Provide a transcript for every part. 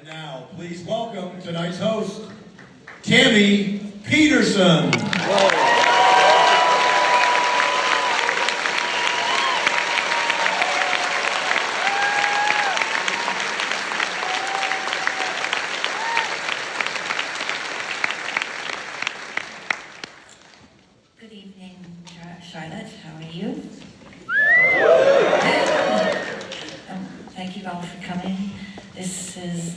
And now, please welcome tonight's host, Tammy Peterson. Good evening, Charlotte. How are you? Thank you all for coming. This is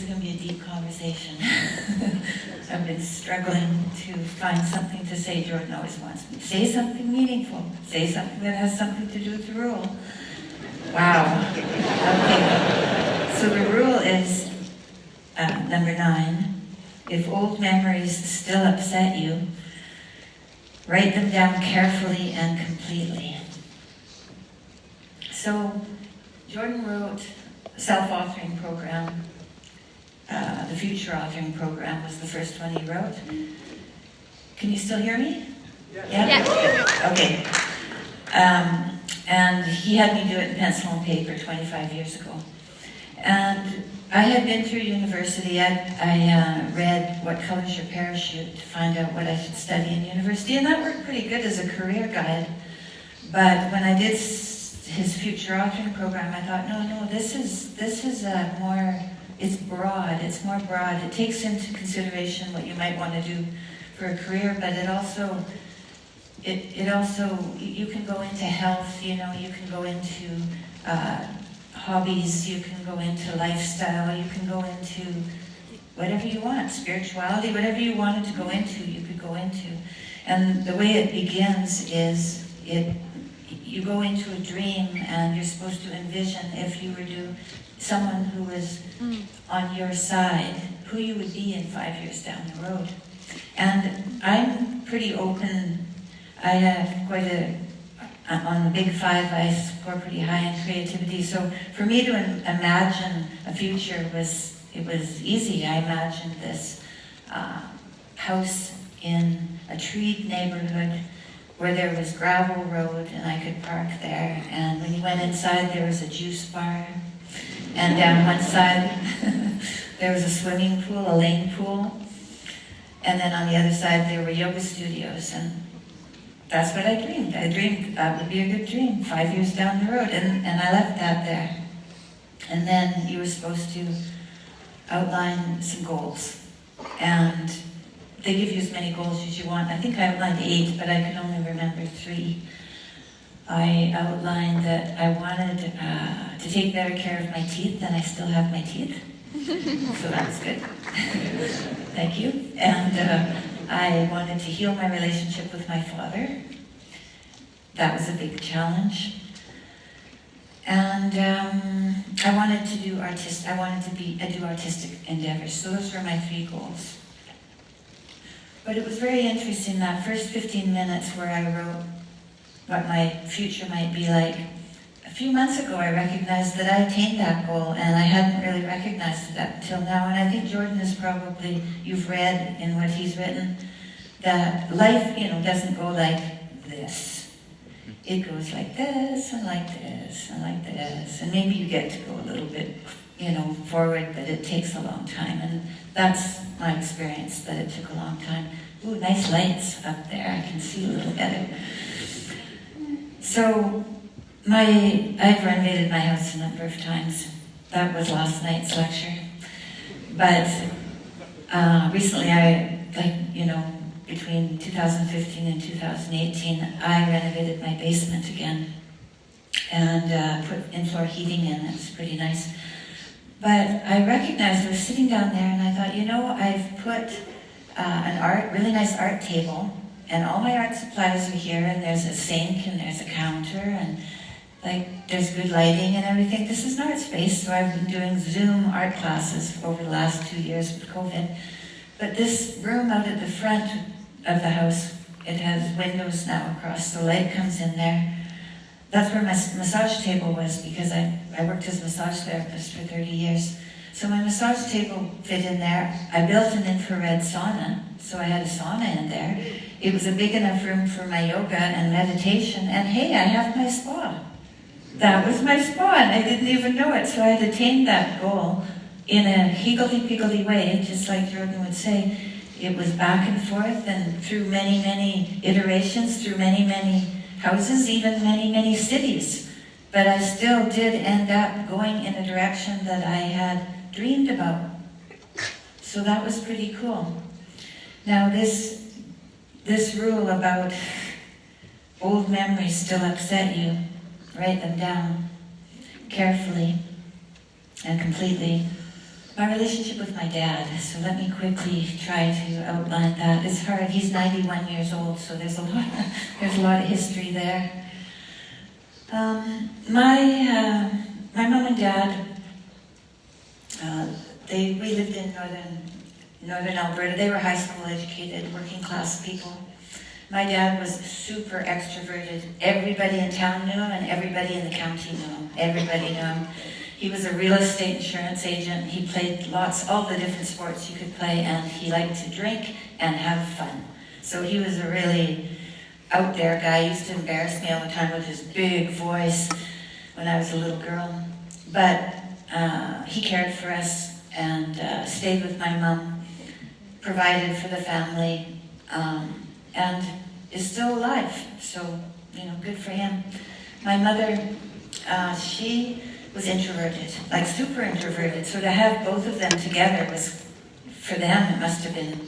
going to be a deep conversation. I've been struggling to find something to say. Jordan always wants me to say something meaningful. Say something that has something to do with the rule. Wow. Okay. So the rule is number 9. If old memories still upset you, write them down carefully and completely. So Jordan wrote a self-authoring program. The future authoring program was the first one he wrote. Can you still hear me? Yeah? Yes. Okay. And he had me do it in pencil and paper 25 years ago. And I had been through university. I read What Color's Your Parachute to find out what I should study in university, and that worked pretty good as a career guide. But when I did his future authoring program, I thought, no, this is a more, it's broad, it's more broad. It takes into consideration what you might want to do for a career, but it also, you can go into health, you can go into hobbies, you can go into lifestyle, you can go into whatever you want, spirituality, whatever you wanted to go into, you could go into. And the way it begins is you go into a dream and you're supposed to envision if you were someone who was on your side, who you would be in 5 years down the road. And I'm pretty open. I have quite on the big 5, I score pretty high in creativity. So for me to imagine a future it was easy. I imagined this house in a treed neighborhood where there was gravel road and I could park there. And when you went inside, there was a juice bar. And down one side, there was a swimming pool, a lane pool. And then on the other side, there were yoga studios. And that's what I dreamed. I dreamed that would be a good dream 5 years down the road. And I left that there. And then you were supposed to outline some goals. And they give you as many goals as you want. I think I outlined 8, but I could only remember 3. I outlined that I wanted to take better care of my teeth, and I still have my teeth. So that's good. Thank you. And I wanted to heal my relationship with my father. That was a big challenge. And I wanted to do artistic endeavors. So those were my 3 goals. But it was very interesting, that first 15 minutes where I wrote what my future might be like. A few months ago, I recognized that I attained that goal, and I hadn't really recognized it up until now. And I think Jordan is probably, you've read in what he's written, that life, doesn't go like this. It goes like this, and like this, and like this. And maybe you get to go a little bit, forward, but it takes a long time. And that's my experience, that it took a long time. Ooh, nice lights up there. I can see a little better. So, I've renovated my house a number of times. That was last night's lecture. But recently between 2015 and 2018, I renovated my basement again and put in-floor heating in. It was pretty nice. But I recognized, I was sitting down there and I thought, I've put an really nice art table, and all my art supplies are here, and there's a sink and there's a counter, and there's good lighting and everything. This is an art space, so I've been doing Zoom art classes over the last 2 years with COVID. But this room out at the front of the house, it has windows now across, so light comes in there. That's where my massage table was, because I worked as a massage therapist for 30 years. So my massage table fit in there. I built an infrared sauna, so I had a sauna in there. It was a big enough room for my yoga and meditation, and hey, I have my spa. That was my spot. I didn't even know it, so I had attained that goal in a higgledy-piggledy way, just like Jordan would say. It was back and forth and through many, many iterations, through many, many houses, even many, many cities. But I still did end up going in a direction that I had dreamed about. So that was pretty cool. Now this rule about old memories still upset you, write them down carefully and completely. My relationship with my dad, so let me quickly try to outline that. It's hard, he's 91 years old, so there's a lot of history there. My mom and dad, we lived in northern Alberta. They were high school educated, working class people. My dad was super extroverted. Everybody in town knew him and everybody in the county knew him. Everybody knew him. He was a real estate insurance agent. He played all the different sports you could play, and he liked to drink and have fun. So he was a really out there guy. He used to embarrass me all the time with his big voice when I was a little girl. But he cared for us and stayed with my mom, provided for the family, and is still alive. So, good for him. My mother, she was introverted, like super introverted. So to have both of them together was, for them, it must have been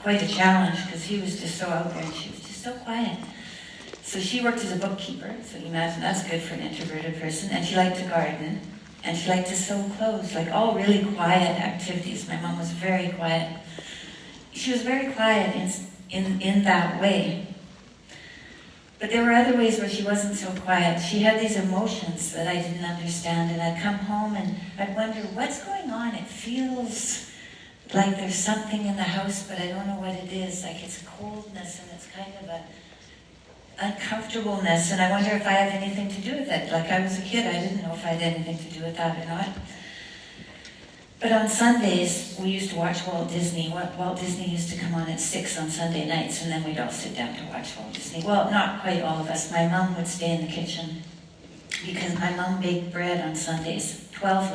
quite a challenge because he was just so out there and she was just so quiet. So she worked as a bookkeeper, so you imagine that's good for an introverted person. And she liked to garden, and she liked to sew clothes, like all really quiet activities. My mom was very quiet. She was very quiet in that way. But there were other ways where she wasn't so quiet. She had these emotions that I didn't understand, and I'd come home and I'd wonder, what's going on? It feels like there's something in the house, but I don't know what it is. Like it's coldness and it's kind of a uncomfortableness, and I wonder if I had anything to do with it. Like I was a kid, I didn't know if I had anything to do with that or not. But on Sundays, we used to watch Walt Disney. Walt Disney used to come on at 6 on Sunday nights, and then we'd all sit down to watch Walt Disney. Well, not quite all of us. My mom would stay in the kitchen because my mom baked bread on Sundays. 12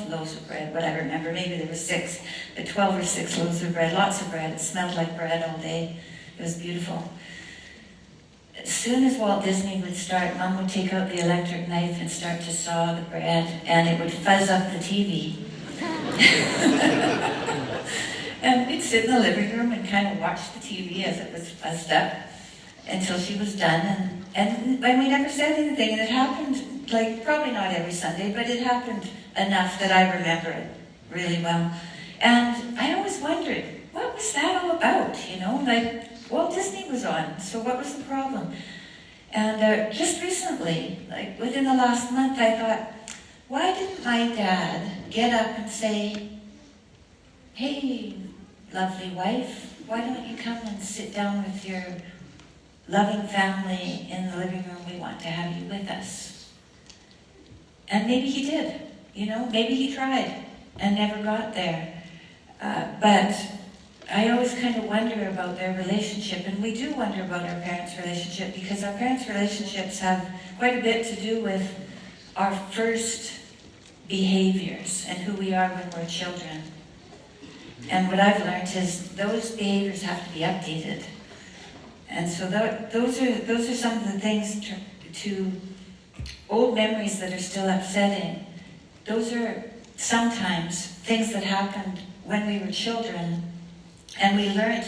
loaves of bread, what I remember. Maybe there were 6, but 12 or 6 loaves of bread. Lots of bread. It smelled like bread all day. It was beautiful. As soon as Walt Disney would start, Mom would take out the electric knife and start to saw the bread, and it would fuzz up the TV. And we'd sit in the living room and kind of watch the TV as it was fuzzed up until she was done. And we never said anything, and it happened, like, probably not every Sunday, but it happened enough that I remember it really well. And I always wondered, what was that all about, Like, Walt Disney was on, so what was the problem? And just recently, like within the last month, I thought, why didn't my dad get up and say, hey, lovely wife, why don't you come and sit down with your loving family in the living room? We want to have you with us. And maybe he did, maybe he tried and never got there. But I always kind of wonder about their relationship, and we do wonder about our parents' relationship because our parents' relationships have quite a bit to do with our first behaviors and who we are when we're children. And what I've learned is those behaviors have to be updated. And so those are some of the things to old memories that are still upsetting. Those are sometimes things that happened when we were children, and we learned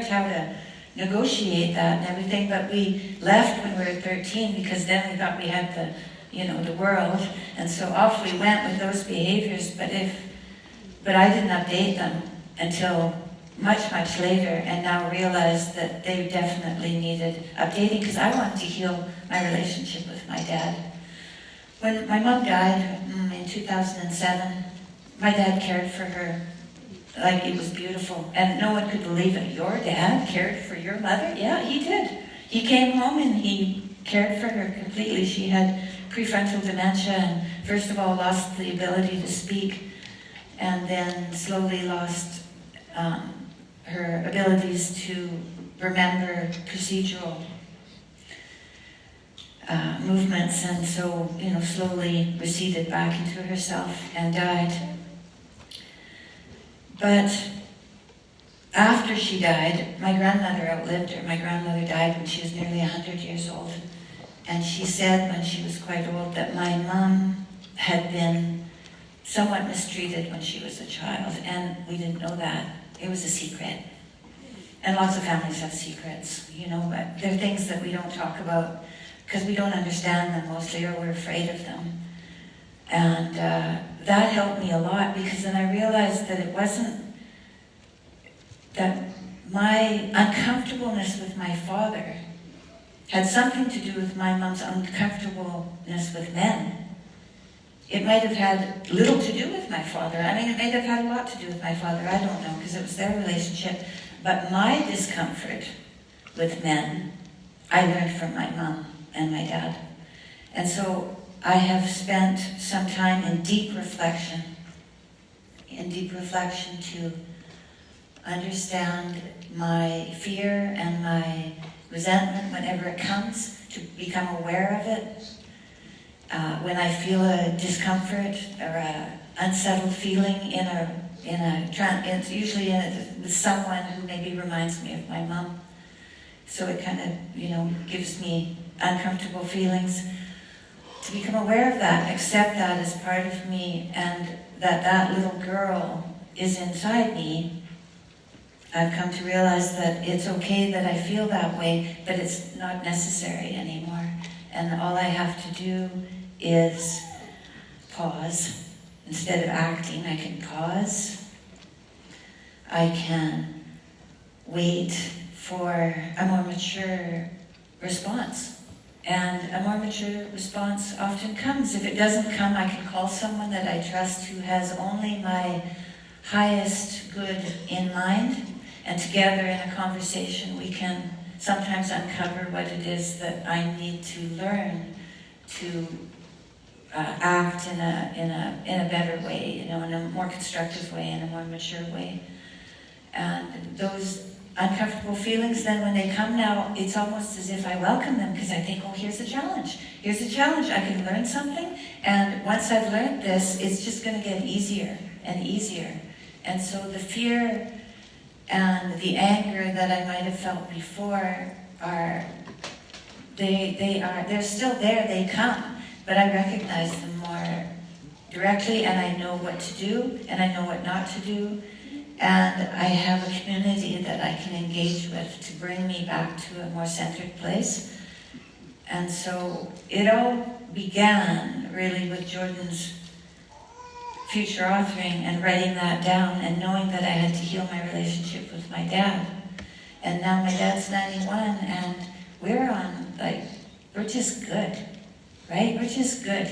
how to negotiate that and everything, but we left when we were 13 because then we thought we had the world, and so off we went with those behaviors, but I didn't update them until much, much later, and now realize that they definitely needed updating because I wanted to heal my relationship with my dad. When my mom died in 2007, my dad cared for her like it was beautiful, and no one could believe it. Your dad cared for your mother? Yeah, he did. He came home and he cared for her completely. She had prefrontal dementia and first of all lost the ability to speak, and then slowly lost her abilities to remember procedural. movements, and so, slowly receded back into herself and died. But after she died, my grandmother outlived her. My grandmother died when she was nearly 100 years old. And she said when she was quite old that my mom had been somewhat mistreated when she was a child, and we didn't know that. It was a secret. And lots of families have secrets, but they're things that we don't talk about because we don't understand them mostly, or we're afraid of them. And that helped me a lot, because then I realized that it wasn't that my uncomfortableness with my father had something to do with my mom's uncomfortableness with men. It might have had little to do with my father. I mean, it may have had a lot to do with my father. I don't know, because it was their relationship. But my discomfort with men, I learned from my mom and my dad. And so I have spent some time in deep reflection to understand my fear and my resentment whenever it comes, to become aware of it. When I feel a discomfort or an unsettled feeling it's usually with someone who maybe reminds me of my mom. So it kind of, gives me uncomfortable feelings. To become aware of that, accept that as part of me, and that little girl is inside me. I've come to realize that it's okay that I feel that way, but it's not necessary anymore. And all I have to do is pause. Instead of acting, I can pause. I can wait for a more mature response. And a more mature response often comes. If it doesn't come, I can call someone that I trust who has only my highest good in mind. And together in a conversation, we can sometimes uncover what it is that I need to learn to act in a better way, in a more constructive way, in a more mature way. And those uncomfortable feelings, then when they come now, it's almost as if I welcome them, because I think, oh, here's a challenge. Here's a challenge. I can learn something, and once I've learned this, it's just going to get easier and easier. And so the fear and the anger that I might have felt before they're still there, they come, but I recognize them more directly, and I know what to do, and I know what not to do, and I have a community that I can engage with to bring me back to a more centered place. And so it all began really with Jordan's future authoring and writing that down and knowing that I had to heal my relationship with my dad. And now my dad's 91, and we're just good, right? We're just good.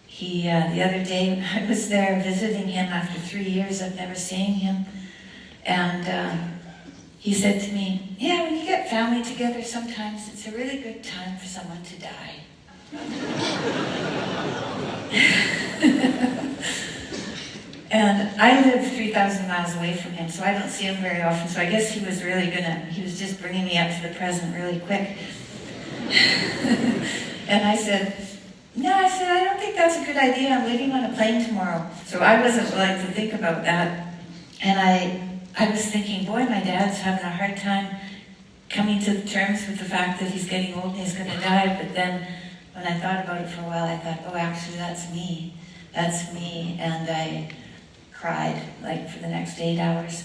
He the other day, I was there visiting him after 3 years of never seeing him, and he said to me, yeah, when you get family together, sometimes it's a really good time for someone to die. And I live 3,000 miles away from him, so I don't see him very often, so I guess he was just bringing me up to the present really quick. And I said, I don't think that's a good idea. I'm leaving on a plane tomorrow. So I wasn't willing to think about that. And I was thinking, boy, my dad's having a hard time coming to terms with the fact that he's getting old and he's going to die. But then when I thought about it for a while, I thought, oh, actually, that's me. That's me. And I cried for the next 8 hours.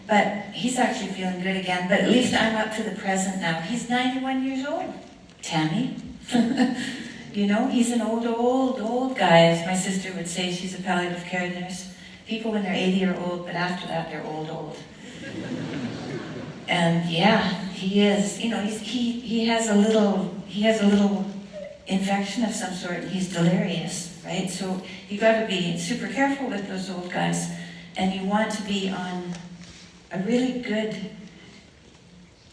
But he's actually feeling good again. But at least I'm up to the present now. He's 91 years old, Tammy. He's an old guy, as my sister would say. She's a palliative care nurse. People when they're 80 are old, but after that they're old. And yeah, he is. He has a little infection of some sort, and he's delirious, right? So you got to be super careful with those old guys, and you want to be on a really good,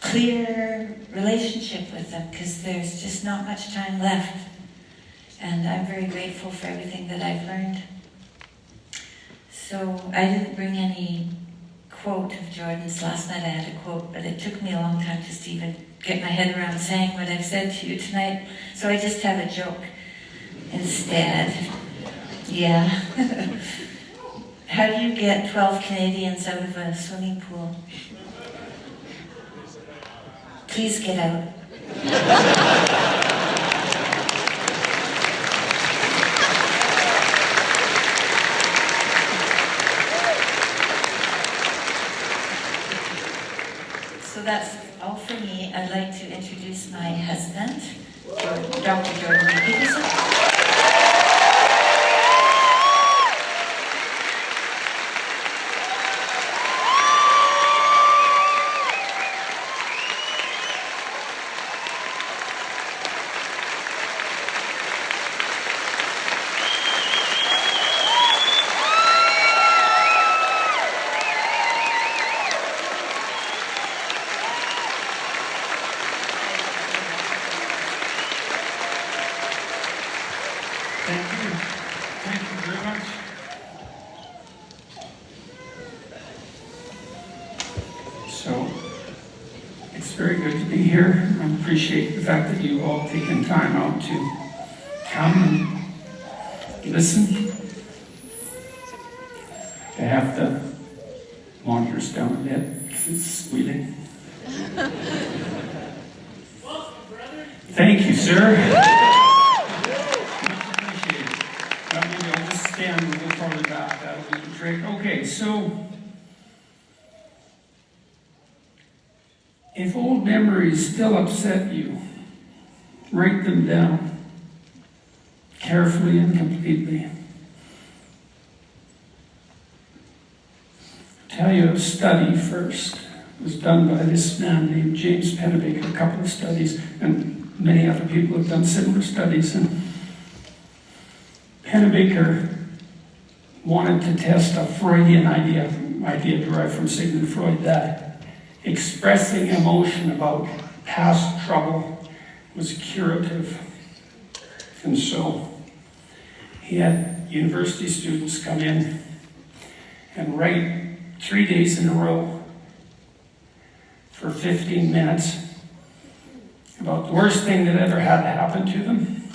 clear relationship with them, because there's just not much time left. And I'm very grateful for everything that I've learned. So I didn't bring any quote of Jordan's. Last night I had a quote, but it took me a long time just to even get my head around saying what I've said to you tonight, so I just have a joke instead. Yeah. How do you get 12 Canadians out of a swimming pool? Please get out. So that's all for me. I'd like to introduce my husband, Dr. Jordan Peterson. Thank you. Thank you very much. So, it's very good to be here. I appreciate the fact that you've all taken time out to come and listen. I have the monitors down a bit because it's squealing. Thank you, sir. Maybe I'll just stand and go farther back. That'll be the trick. Okay, so if old memories still upset you, write them down carefully and completely. I'll tell you a study first. It was done by this man named James Pennebaker, a couple of studies, and many other people have done similar studies. And Pennebaker wanted to test a Freudian idea derived from Sigmund Freud, that expressing emotion about past trouble was curative. And so he had university students come in and write 3 days in a row for 15 minutes about the worst thing that ever had happened to them,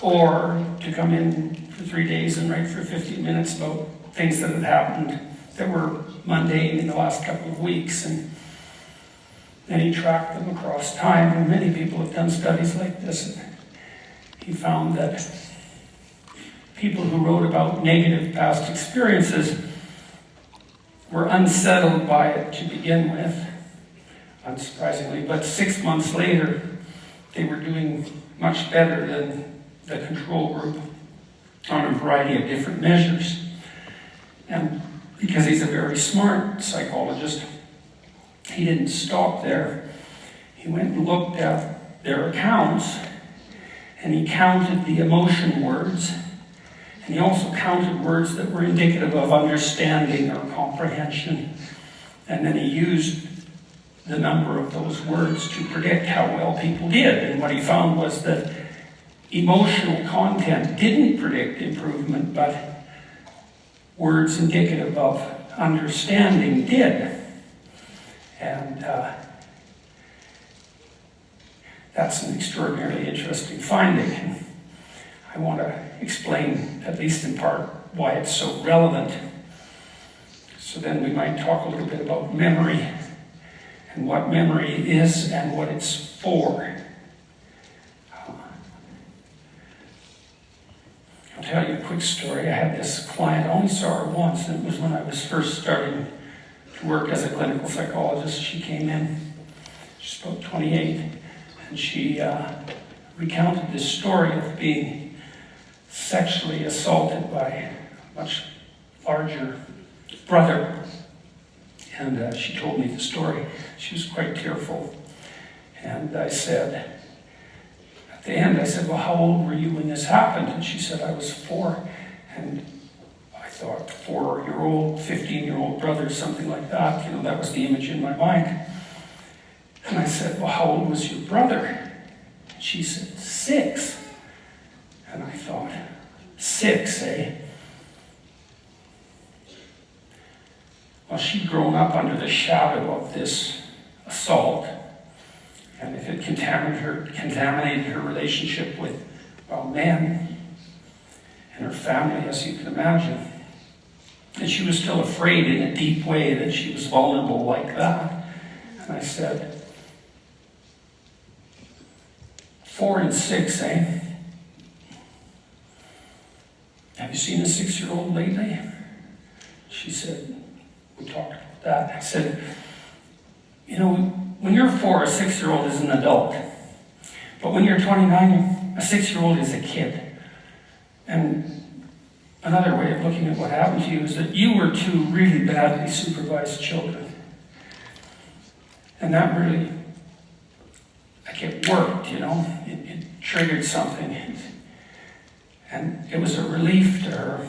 or to come in for 3 days and write for 15 minutes about things that had happened that were mundane in the last couple of weeks. And then he tracked them across time, and many people have done studies like this. And he found that people who wrote about negative past experiences were unsettled by it to begin with, unsurprisingly, but 6 months later, they were doing much better than the control group on a variety of different measures. And because he's a very smart psychologist, he didn't stop there. He went and looked at their accounts, and he counted the emotion words, and he also counted words that were indicative of understanding or comprehension. And then he used the number of those words to predict how well people did. And what he found was that emotional content didn't predict improvement, but words indicative of understanding did. And that's an extraordinarily interesting finding. And I want to explain, at least in part, why it's so relevant. So then we might talk a little bit about memory, and what memory is and what it's for. I'll tell you a quick story. I had this client, I only saw her once, and it was when I was first starting to work as a clinical psychologist. She came in, she's about 28, and she recounted this story of being sexually assaulted by a much larger brother. And she told me the story. She was quite tearful. And I said, at the end, I said, well, how old were you when this happened? And she said, I was 4. And I thought, 4-year-old, 15-year-old brother, something like that. You know, that was the image in my mind. And I said, well, how old was your brother? And she said, 6. And I thought, 6, eh? Well, she'd grown up under the shadow of this assault, and if it contaminated her relationship with, well, men and her family, as you can imagine. And she was still afraid in a deep way that she was vulnerable like that. And I said, 4 and 6, eh? Have you seen a 6-year-old lately? She said, we talked about that. I said, you know, when you're 4, a 6-year-old is an adult. But when you're 29, a 6-year-old is a kid. And another way of looking at what happened to you is that you were 2 really badly supervised children. And that really, like, it worked, you know. It triggered something. And it was a relief to her.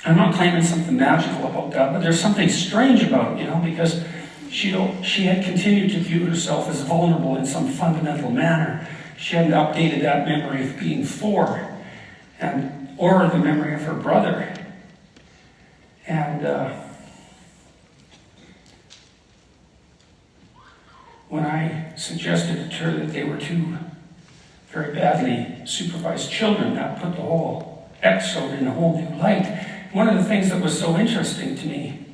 I'm not claiming something magical about that, but there's something strange about it, you know, because she had continued to view herself as vulnerable in some fundamental manner. She hadn't updated that memory of being 4, or the memory of her brother. And when I suggested to her that they were 2 very badly supervised children, that put the whole episode in a whole new light. One of the things that was so interesting to me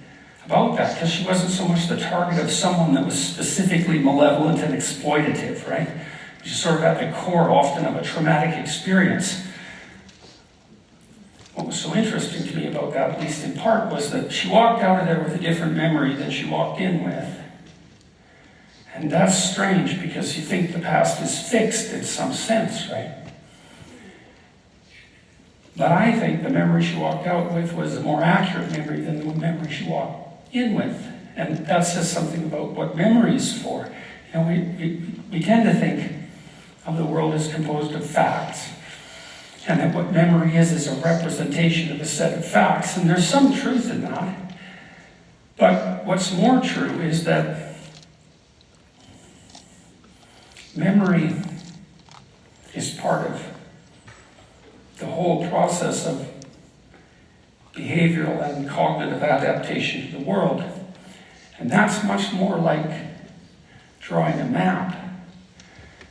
about that, because she wasn't so much the target of someone that was specifically malevolent and exploitative, right? Which is sort of at the core often of a traumatic experience. What was so interesting to me about that, at least in part, was that she walked out of there with a different memory than she walked in with. And that's strange, because you think the past is fixed in some sense, right? But I think the memory she walked out with was a more accurate memory than the memory she walked in with. And that says something about what memory is for. You know, we tend to think of the world as composed of facts, and that what memory is a representation of a set of facts. And there's some truth in that. But what's more true is that memory is part of the whole process of behavioral and cognitive adaptation to the world. And that's much more like drawing a map.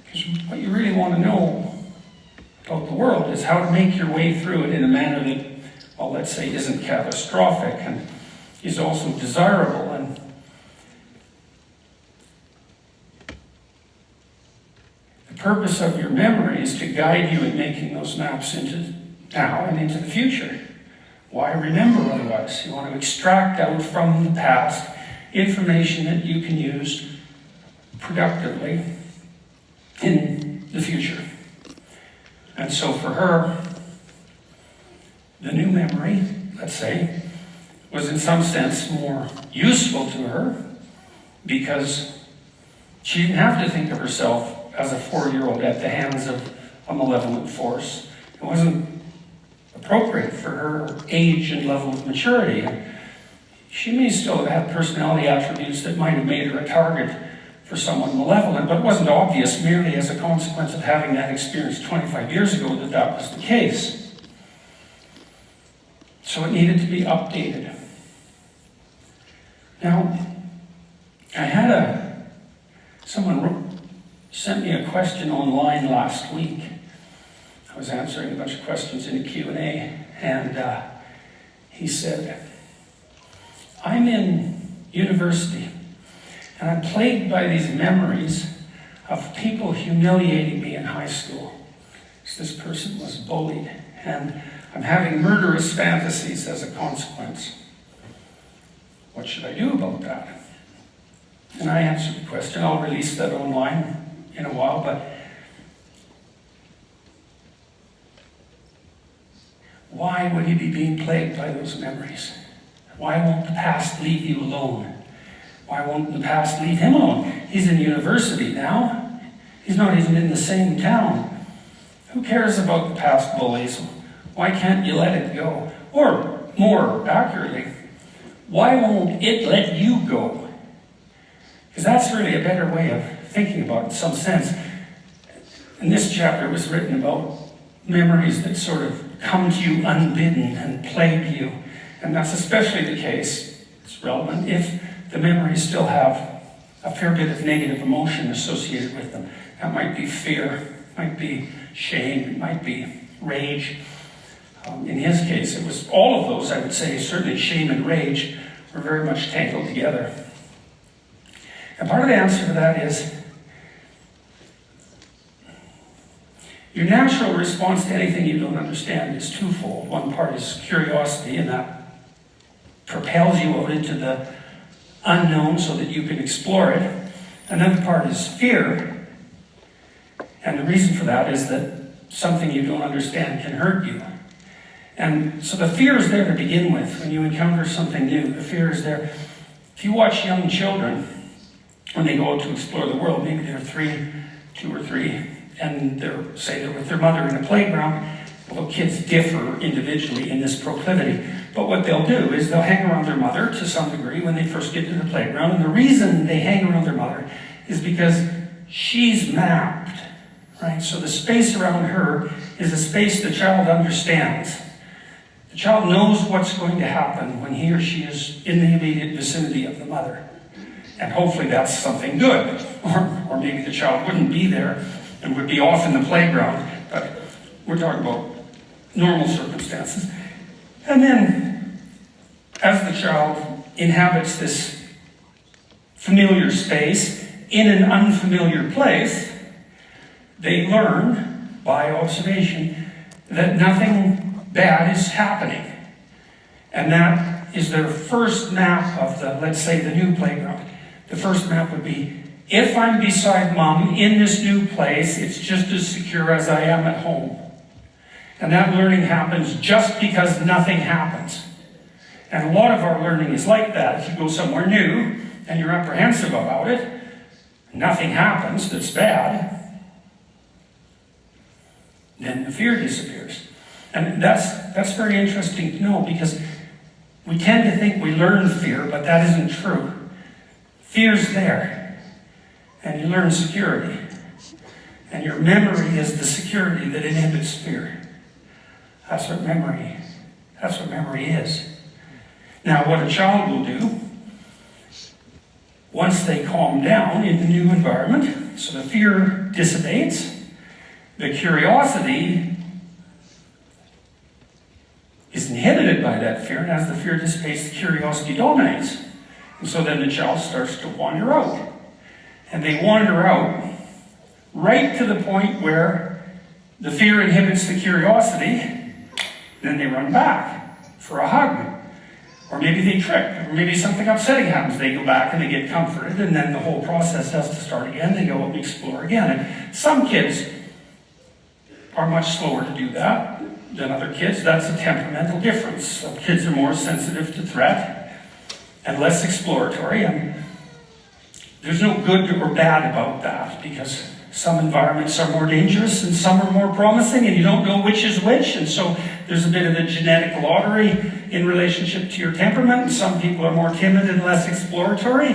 Because what you really want to know about the world is how to make your way through it in a manner that, well, let's say, isn't catastrophic and is also desirable. And the purpose of your memory is to guide you in making those maps into now and into the future. Why remember otherwise? You want to extract out from the past information that you can use productively in the future. And so for her, the new memory, let's say, was in some sense more useful to her because she didn't have to think of herself as a 4-year-old at the hands of a malevolent force. It wasn't appropriate for her age and level of maturity. She may still have had personality attributes that might have made her a target for someone malevolent, but it wasn't obvious merely as a consequence of having that experience 25 years ago that that was the case. So it needed to be updated. Now, I had someone sent me a question online last week. I was answering a bunch of questions in a Q&A, and he said, I'm in university, and I'm plagued by these memories of people humiliating me in high school. This person was bullied, and I'm having murderous fantasies as a consequence. What should I do about that? And I answered the question. I'll release that online in a while, but why would you be being plagued by those memories? Why won't the past leave you alone? Why won't the past leave him alone? He's in university now. He's not even in the same town. Who cares about the past bullies? Why can't you let it go? Or, more accurately, why won't it let you go? Because that's really a better way of thinking about it in some sense. And this chapter was written about memories that sort of come to you unbidden and plague you. And that's especially the case, it's relevant, if the memories still have a fair bit of negative emotion associated with them. That might be fear, might be shame, it might be rage. In his case, it was all of those, I would say. Certainly shame and rage were very much tangled together. And part of the answer to that is your natural response to anything you don't understand is twofold. One part is curiosity, and that propels you out into the unknown so that you can explore it. Another part is fear, and the reason for that is that something you don't understand can hurt you. And so the fear is there to begin with. When you encounter something new, the fear is there. If you watch young children when they go out to explore the world, maybe they're 2 or 3, and they're with their mother in a playground. Well, kids differ individually in this proclivity. But what they'll do is they'll hang around their mother to some degree when they first get to the playground. And the reason they hang around their mother is because she's mapped, right? So the space around her is a space the child understands. The child knows what's going to happen when he or she is in the immediate vicinity of the mother. And hopefully that's something good. Or maybe the child wouldn't be there and would be off in the playground. But we're talking about normal circumstances. And then, as the child inhabits this familiar space in an unfamiliar place, they learn by observation that nothing bad is happening. And that is their first map of the, let's say, the new playground. The first map would be, if I'm beside mom in this new place, it's just as secure as I am at home. And that learning happens just because nothing happens. And a lot of our learning is like that. If you go somewhere new and you're apprehensive about it, nothing happens that's bad, then the fear disappears. And that's very interesting to know, because we tend to think we learn fear, but that isn't true. Fear's there, and you learn security. And your memory is the security that inhibits fear. That's what memory is. Now, what a child will do, once they calm down in the new environment, so the fear dissipates, the curiosity is inhibited by that fear, and as the fear dissipates, the curiosity dominates. And so then the child starts to wander out. And they wander out right to the point where the fear inhibits the curiosity. Then they run back for a hug. Or maybe they trip, or maybe something upsetting happens. They go back and they get comforted, and then the whole process has to start again. They go and explore again. And some kids are much slower to do that than other kids. That's a temperamental difference. Some kids are more sensitive to threat and less exploratory. And there's no good or bad about that, because some environments are more dangerous and some are more promising, and you don't know which is which. And so there's a bit of a genetic lottery in relationship to your temperament. And some people are more timid and less exploratory,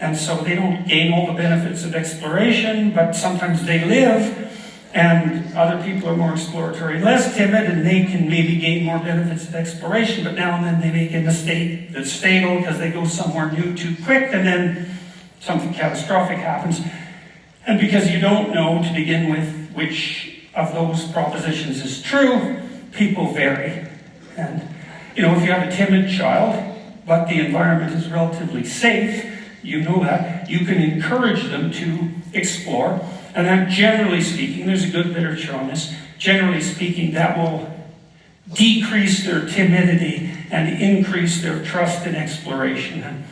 and so they don't gain all the benefits of exploration, but sometimes they live. And other people are more exploratory and less timid, and they can maybe gain more benefits of exploration, but now and then they make a mistake that's fatal because they go somewhere new too quick, and then something catastrophic happens. And because you don't know to begin with which of those propositions is true, people vary. And, if you have a timid child, but the environment is relatively safe, you know that, you can encourage them to explore. And that, generally speaking, there's a good literature on this, generally speaking, that will decrease their timidity and increase their trust in exploration. And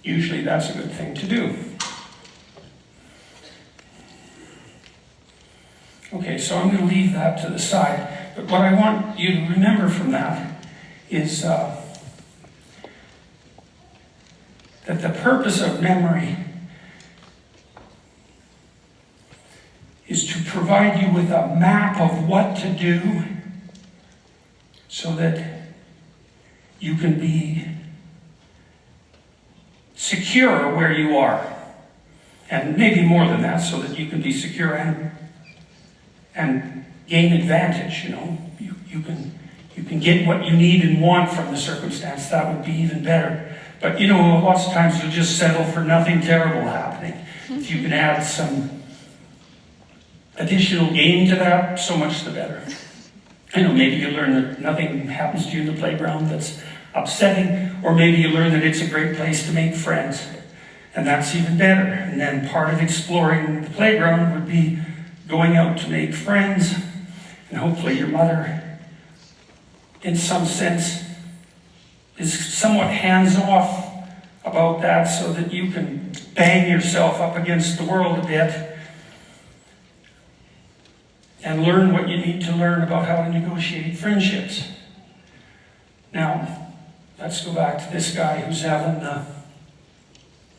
usually that's a good thing to do. Okay, so I'm going to leave that to the side. But what I want you to remember from that is that the purpose of memory is to provide you with a map of what to do so that you can be secure where you are. And maybe more than that, so that you can be secure and gain advantage. You can get what you need and want from the circumstance. That would be even better. But you know, lots of times you'll just settle for nothing terrible happening. If you can add some additional gain to that, so much the better. I know maybe you learn that nothing happens to you in the playground that's upsetting, or maybe you learn that it's a great place to make friends, and that's even better. And then part of exploring the playground would be going out to make friends, and hopefully your mother, in some sense, is somewhat hands-off about that so that you can bang yourself up against the world a bit and learn what you need to learn about how to negotiate friendships. Now, let's go back to this guy who's having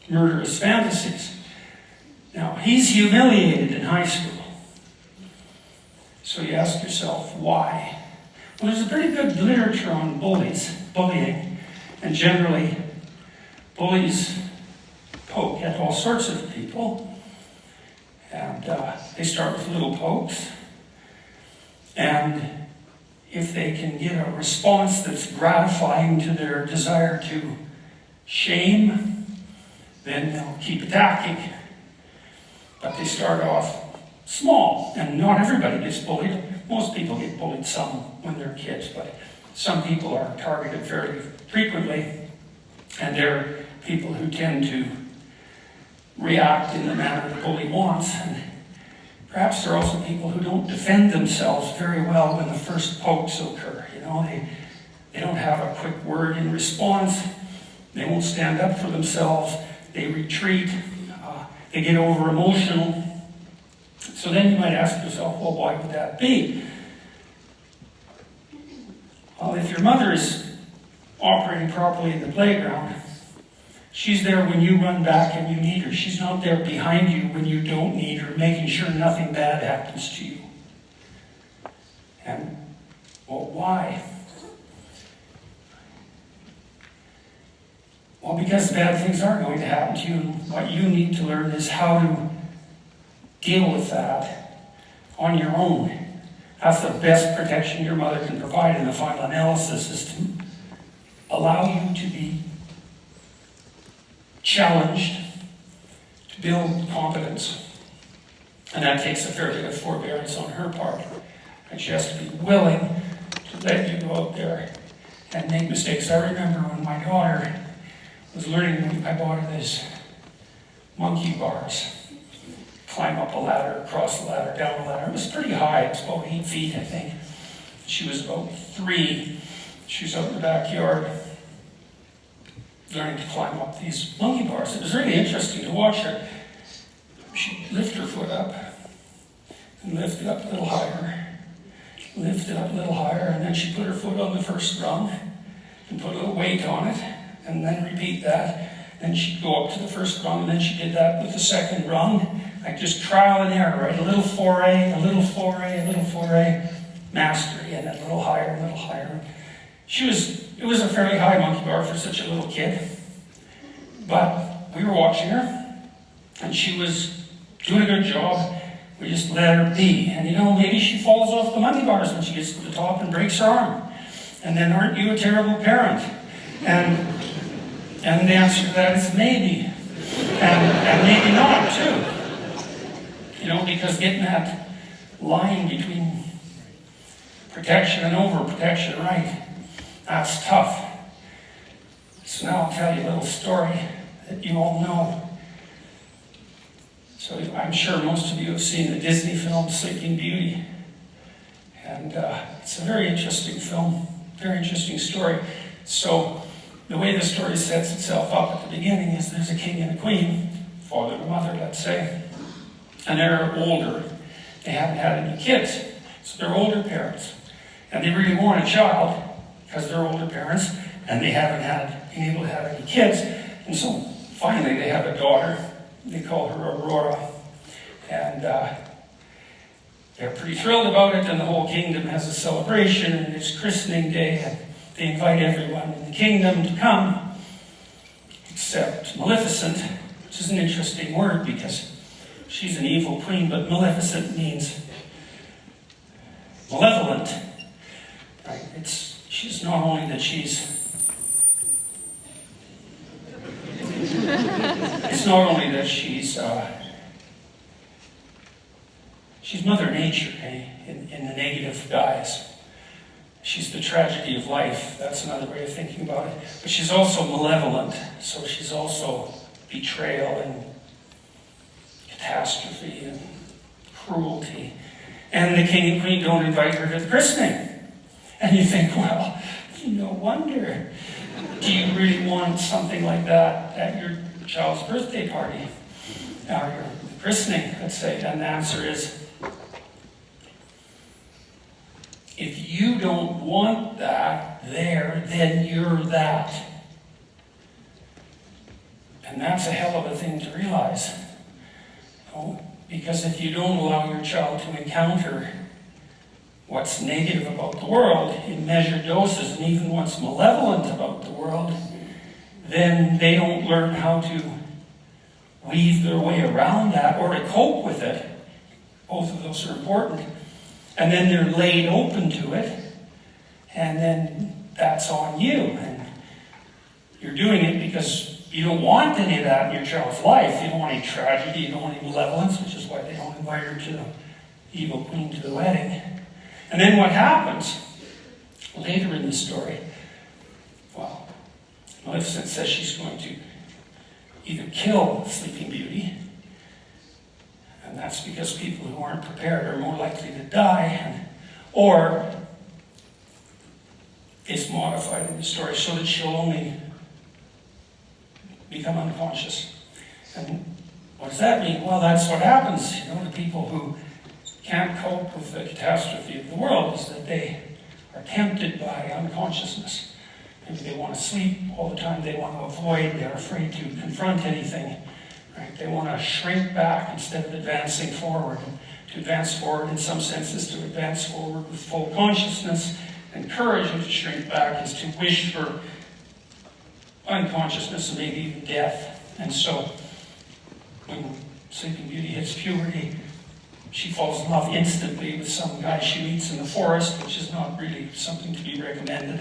murderous fantasies. Now, he's humiliated in high school. So you ask yourself, why? Well, there's a pretty good literature on bullying, and generally, bullies poke at all sorts of people, and they start with little pokes, and if they can get a response that's gratifying to their desire to shame, then they'll keep attacking. But they start off small, and not everybody gets bullied. Most people get bullied some when they're kids, but some people are targeted fairly frequently, and they're people who tend to react in the manner the bully wants. And perhaps there are also people who don't defend themselves very well when the first pokes occur. You know, they don't have a quick word in response. They won't stand up for themselves. They retreat. They get over emotional. So then you might ask yourself, well, why would that be? Well, if your mother is operating properly in the playground, she's there when you run back and you need her. She's not there behind you when you don't need her, making sure nothing bad happens to you. And, well, why? Well, because bad things are going to happen to you. What you need to learn is how to deal with that on your own. That's the best protection your mother can provide in the final analysis, is to allow you to be challenged, to build competence. And that takes a fair bit of forbearance on her part. And she has to be willing to let you go out there and make mistakes. I remember when my daughter was learning, I bought her these monkey bars. Climb up a ladder, across the ladder, down the ladder. It was pretty high. It was about 8 feet, I think. She was about 3. She was out in the backyard learning to climb up these monkey bars. It was really interesting to watch her. She'd lift her foot up and lift it up a little higher, lift it up a little higher, and then she'd put her foot on the first rung and put a little weight on it, and then repeat that. Then she'd go up to the first rung, and then she did that with the second rung. Like just trial and error, right? A little foray, a little foray, a little foray, mastery, and a little higher, a little higher. It was a fairly high monkey bar for such a little kid. But we were watching her, and she was doing a good job. We just let her be. And you know, maybe she falls off the monkey bars when she gets to the top and breaks her arm. And then aren't you a terrible parent? And the answer to that is maybe. And maybe not, too. You know, because getting that line between protection and overprotection right, that's tough. So now I'll tell you a little story that you all know. So I'm sure most of you have seen the Disney film Sleeping Beauty. And it's a very interesting film, very interesting story. So the way the story sets itself up at the beginning is there's a king and a queen, father and mother, let's say. And they're older. They haven't had any kids. So they're older parents. And they really want a child because they're older parents and they haven't been able to have any kids. And so finally they have a daughter. They call her Aurora. And they're pretty thrilled about it, and the whole kingdom has a celebration, and it's christening day, and they invite everyone in the kingdom to come, except Maleficent, which is an interesting word because she's an evil queen, but Maleficent means malevolent. Right? She's not only that she's it's not only that she's Mother Nature, eh, in the negative guise. She's the tragedy of life. That's another way of thinking about it. But she's also malevolent. So she's also betrayal and catastrophe and cruelty. And the king and queen don't invite her to the christening. And you think, well, no wonder. Do you really want something like that at your child's birthday party? Or your christening, let's say? And the answer is, if you don't want that there, then you're that. And that's a hell of a thing to realize. You know? Because if you don't allow your child to encounter what's negative about the world in measured doses, and even what's malevolent about the world, then they don't learn how to weave their way around that or to cope with it. Both of those are important. And then they're laid open to it, and then that's on you. And you're doing it because you don't want any of that in your child's life. You don't want any tragedy, you don't want any malevolence, which is why they don't invite her to the evil queen to the wedding. And then what happens later in the story? Well, Maleficent says she's going to either kill Sleeping Beauty, and that's because people who aren't prepared are more likely to die, or it's modified in the story so that she'll only become unconscious. And what does that mean? Well, that's what happens. You know, the people who can't cope with the catastrophe of the world is that they are tempted by unconsciousness. Maybe they want to sleep all the time. They want to avoid. They're afraid to confront anything. Right? They want to shrink back instead of advancing forward. And to advance forward, in some senses, to advance forward with full consciousness and courage, and to shrink back is to wish for unconsciousness and maybe even death. And so, when Sleeping Beauty hits puberty, she falls in love instantly with some guy she meets in the forest, which is not really something to be recommended.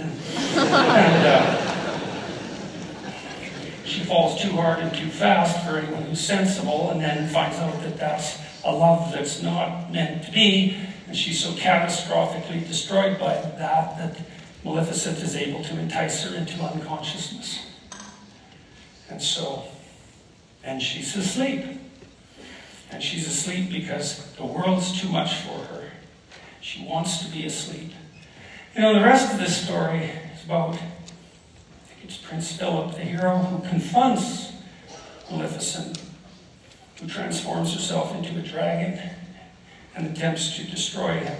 She falls too hard and too fast for anyone who's sensible, and then finds out that that's a love that's not meant to be, and she's so catastrophically destroyed by that Maleficent is able to entice her into unconsciousness. And she's asleep. And she's asleep because the world's too much for her. She wants to be asleep. You know, the rest of this story is about, I think it's Prince Philip, the hero, who confronts Maleficent, who transforms herself into a dragon and attempts to destroy him.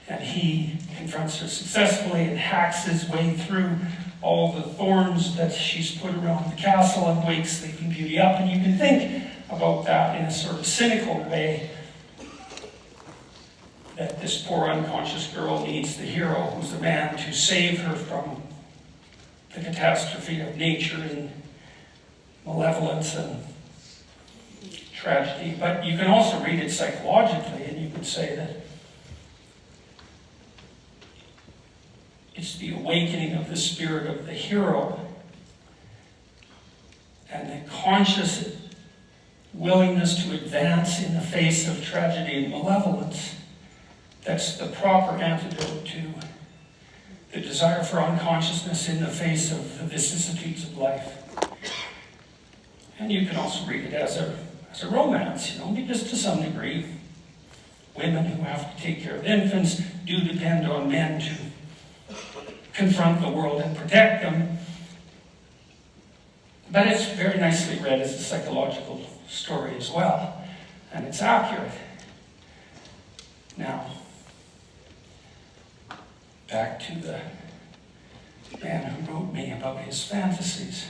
And he confronts her successfully and hacks his way through all the thorns that she's put around the castle and wakes Sleeping Beauty up. And you can think about that in a sort of cynical way, that this poor unconscious girl needs the hero who's the man to save her from the catastrophe of nature and malevolence and tragedy. But you can also read it psychologically, and you could say that it's the awakening of the spirit of the hero and the conscious willingness to advance in the face of tragedy and malevolence. That's the proper antidote to the desire for unconsciousness in the face of the vicissitudes of life. And you can also read it as a romance, you know, because to some degree, women who have to take care of infants do depend on men to confront the world and protect them. But it's very nicely read as a psychological story as well, and it's accurate. Now, back to the man who wrote me about his fantasies.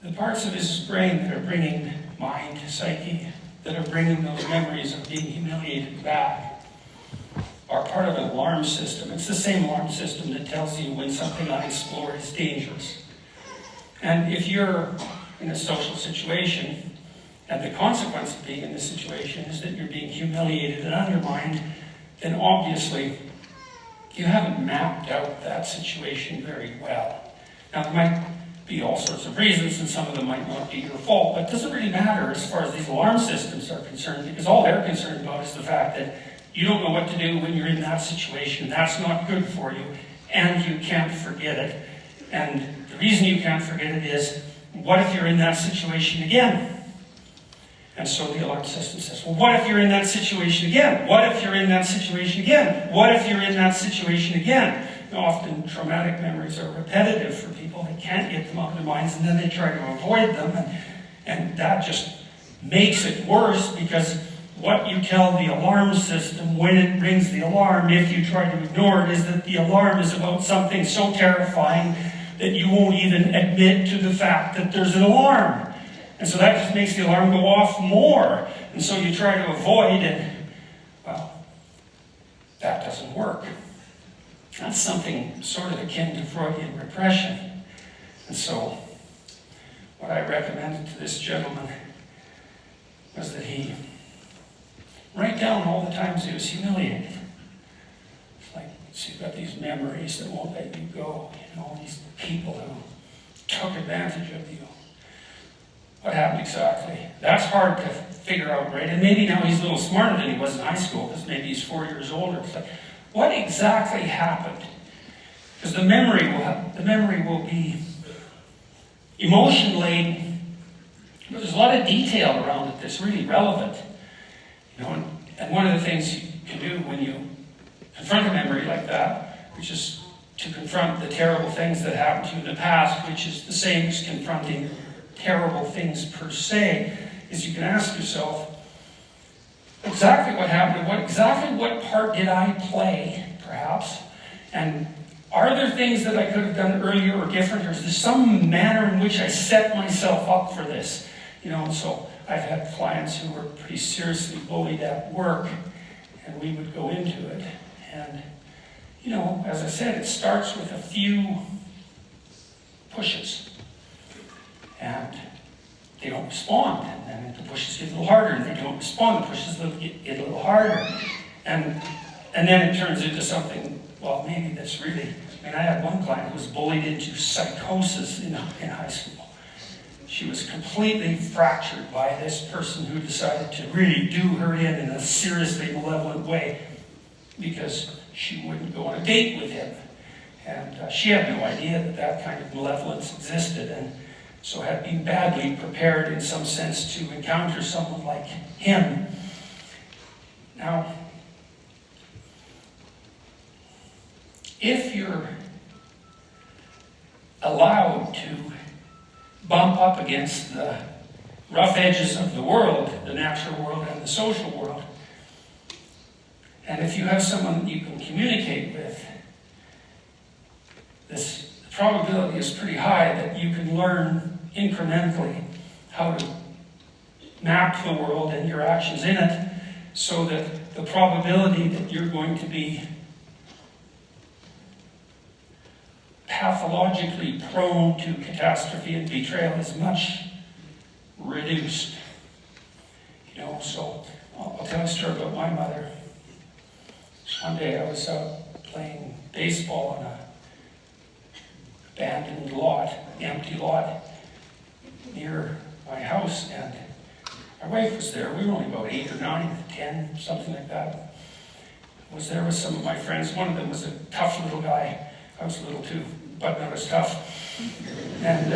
The parts of his brain that are bringing mind, psyche, that are bringing those memories of being humiliated back are part of an alarm system. It's the same alarm system that tells you when something unexplored is dangerous. And if you're in a social situation, and the consequence of being in this situation is that you're being humiliated and undermined, then obviously you haven't mapped out that situation very well. Now, there might be all sorts of reasons, and some of them might not be your fault, but it doesn't really matter as far as these alarm systems are concerned, because all they're concerned about is the fact that you don't know what to do when you're in that situation. That's not good for you, and you can't forget it. And the reason you can't forget it is, what if you're in that situation again? And so the alarm system says, well, what if you're in that situation again? What if you're in that situation again? What if you're in that situation again? And often traumatic memories are repetitive for people. They can't get them out of their minds, and then they try to avoid them. And that just makes it worse, because what you tell the alarm system when it rings the alarm, if you try to ignore it, is that the alarm is about something so terrifying that you won't even admit to the fact that there's an alarm. And so that just makes the alarm go off more. And so you try to avoid it. Well, that doesn't work. That's something sort of akin to Freudian repression. And so what I recommended to this gentleman was that he write down all the times he was humiliated. It's like, so you've got these memories that won't let you go. You know, these people who took advantage of you. What happened exactly? That's hard to figure out, right? And maybe now he's a little smarter than he was in high school, because maybe he's 4 years older. It's like, what exactly happened? Because the memory will be emotion-laden, but there's a lot of detail around it that's really relevant. You know, and one of the things you can do when you confront a memory like that, which is to confront the terrible things that happened to you in the past, which is the same as confronting terrible things per se, is you can ask yourself, exactly what happened, what part did I play, perhaps, and are there things that I could have done earlier or different, or is there some manner in which I set myself up for this? You know, and so I've had clients who were pretty seriously bullied at work, and we would go into it, and, you know, as I said, it starts with a few pushes. And they don't respond, and then the pushes get a little harder, and they don't respond, the pushes get a little harder. And then it turns into something, well, maybe that's really, I mean, I had one client who was bullied into psychosis in high school. She was completely fractured by this person who decided to really do her in a seriously malevolent way, because she wouldn't go on a date with him. And she had no idea that that kind of malevolence existed, and so had been badly prepared in some sense to encounter someone like him. Now, if you're allowed to bump up against the rough edges of the world, the natural world and the social world, and if you have someone that you can communicate with, the probability is pretty high that you can learn incrementally how to map the world and your actions in it, so that the probability that you're going to be pathologically prone to catastrophe and betrayal is much reduced. You know, so I'll tell a story about my mother. One day I was out playing baseball on a abandoned lot, empty lot, near my house, and my wife was there. We were only about 8 or 9, 10, something like that. I was there with some of my friends. One of them was a tough little guy. I was a little too, but not as tough. And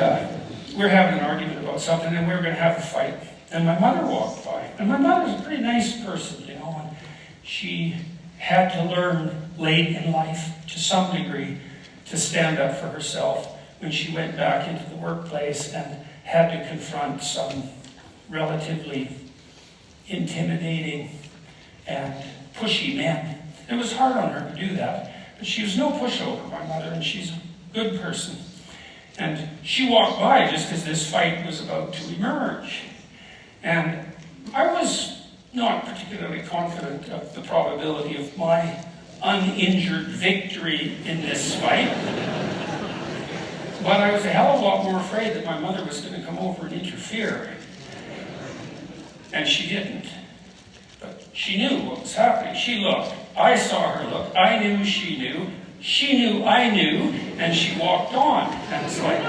we were having an argument about something, and we were going to have a fight. And my mother walked by. And my mother was a pretty nice person, you know, and she had to learn late in life, to some degree, to stand up for herself when she went back into the workplace and had to confront some relatively intimidating and pushy men. It was hard on her to do that, but she was no pushover, my mother, and she's a good person. And she walked by just as this fight was about to emerge. And I was not particularly confident of the probability of my uninjured victory in this fight. But I was a hell of a lot more afraid that my mother was going to come over and interfere. And she didn't. But she knew what was happening. She looked. I saw her look. I knew she knew. She knew I knew, and she walked on. And it's like,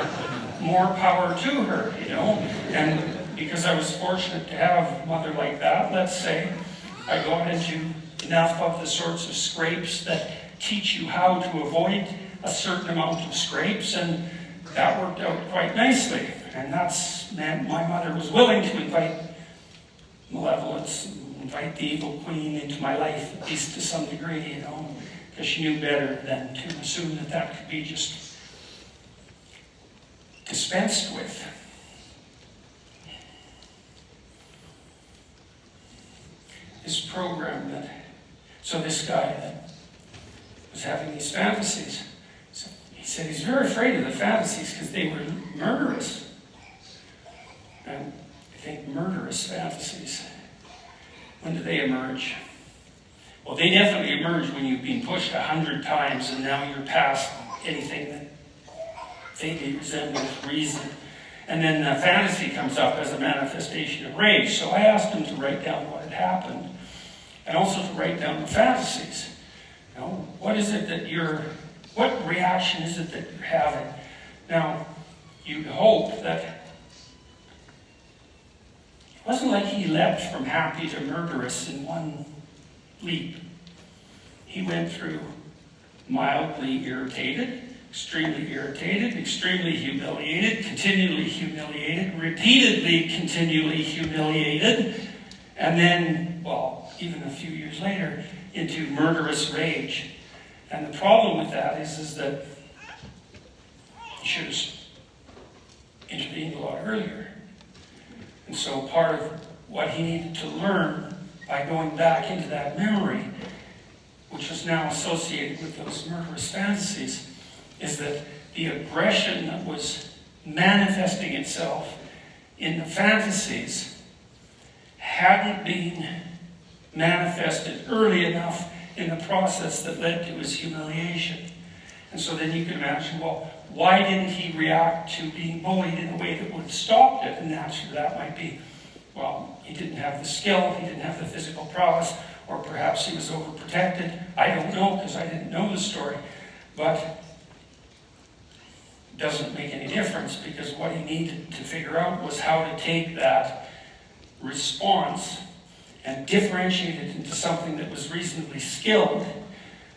more power to her, you know. And because I was fortunate to have a mother like that, let's say, I got into enough of the sorts of scrapes that teach you how to avoid a certain amount of scrapes, and that worked out quite nicely. And that's meant my mother was willing to invite malevolence, invite the evil queen into my life, at least to some degree, you know, because she knew better than to assume that that could be just dispensed with. This program that, so this guy that was having these fantasies, so he said he's very afraid of the fantasies because they were murderous. And I think murderous fantasies, when do they emerge? Well, they definitely emerge when you've been pushed 100 times and now you're past anything that vaguely resembles reason. And then the fantasy comes up as a manifestation of rage. So I asked him to write down what had happened and also to write down the fantasies. You know, what is it that what reaction is it that you're having? Now, you'd hope that it wasn't like he leapt from happy to murderous in one leap. He went through mildly irritated, extremely irritated, extremely humiliated, continually humiliated, repeatedly continually humiliated, and then, well, even a few years later, into murderous rage. And the problem with that is that he should have intervened a lot earlier. And so part of what he needed to learn by going back into that memory, which was now associated with those murderous fantasies, is that the aggression that was manifesting itself in the fantasies hadn't been manifested early enough in the process that led to his humiliation. And so then you can imagine, well, why didn't he react to being bullied in a way that would have stopped it? And the answer to that might be, well, he didn't have the skill, he didn't have the physical prowess, or perhaps he was overprotected. I don't know, because I didn't know the story. But it doesn't make any difference, because what he needed to figure out was how to take that response and differentiate it into something that was reasonably skilled,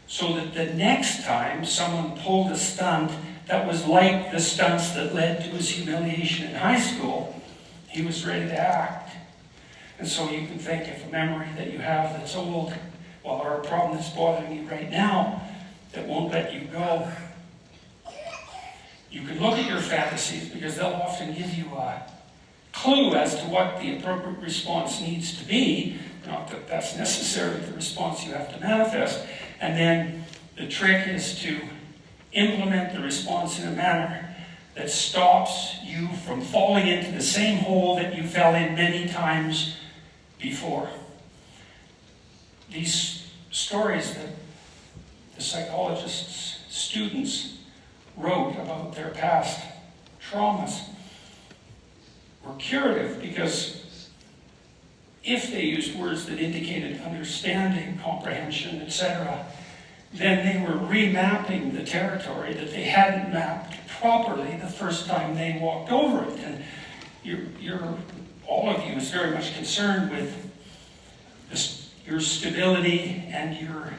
so that the next time someone pulled a stunt that was like the stunts that led to his humiliation in high school, he was ready to act. And so you can think of a memory that you have that's old, well, or a problem that's bothering you right now that won't let you go. You can look at your fantasies, because they'll often give you a clue as to what the appropriate response needs to be. Not that that's necessarily the response you have to manifest. And then the trick is to implement the response in a manner that stops you from falling into the same hole that you fell in many times before. These stories that the psychologists' students wrote about their past traumas were curative, because if they used words that indicated understanding, comprehension, etc., then they were remapping the territory that they hadn't mapped properly the first time they walked over it. And all of you is very much concerned with your stability and your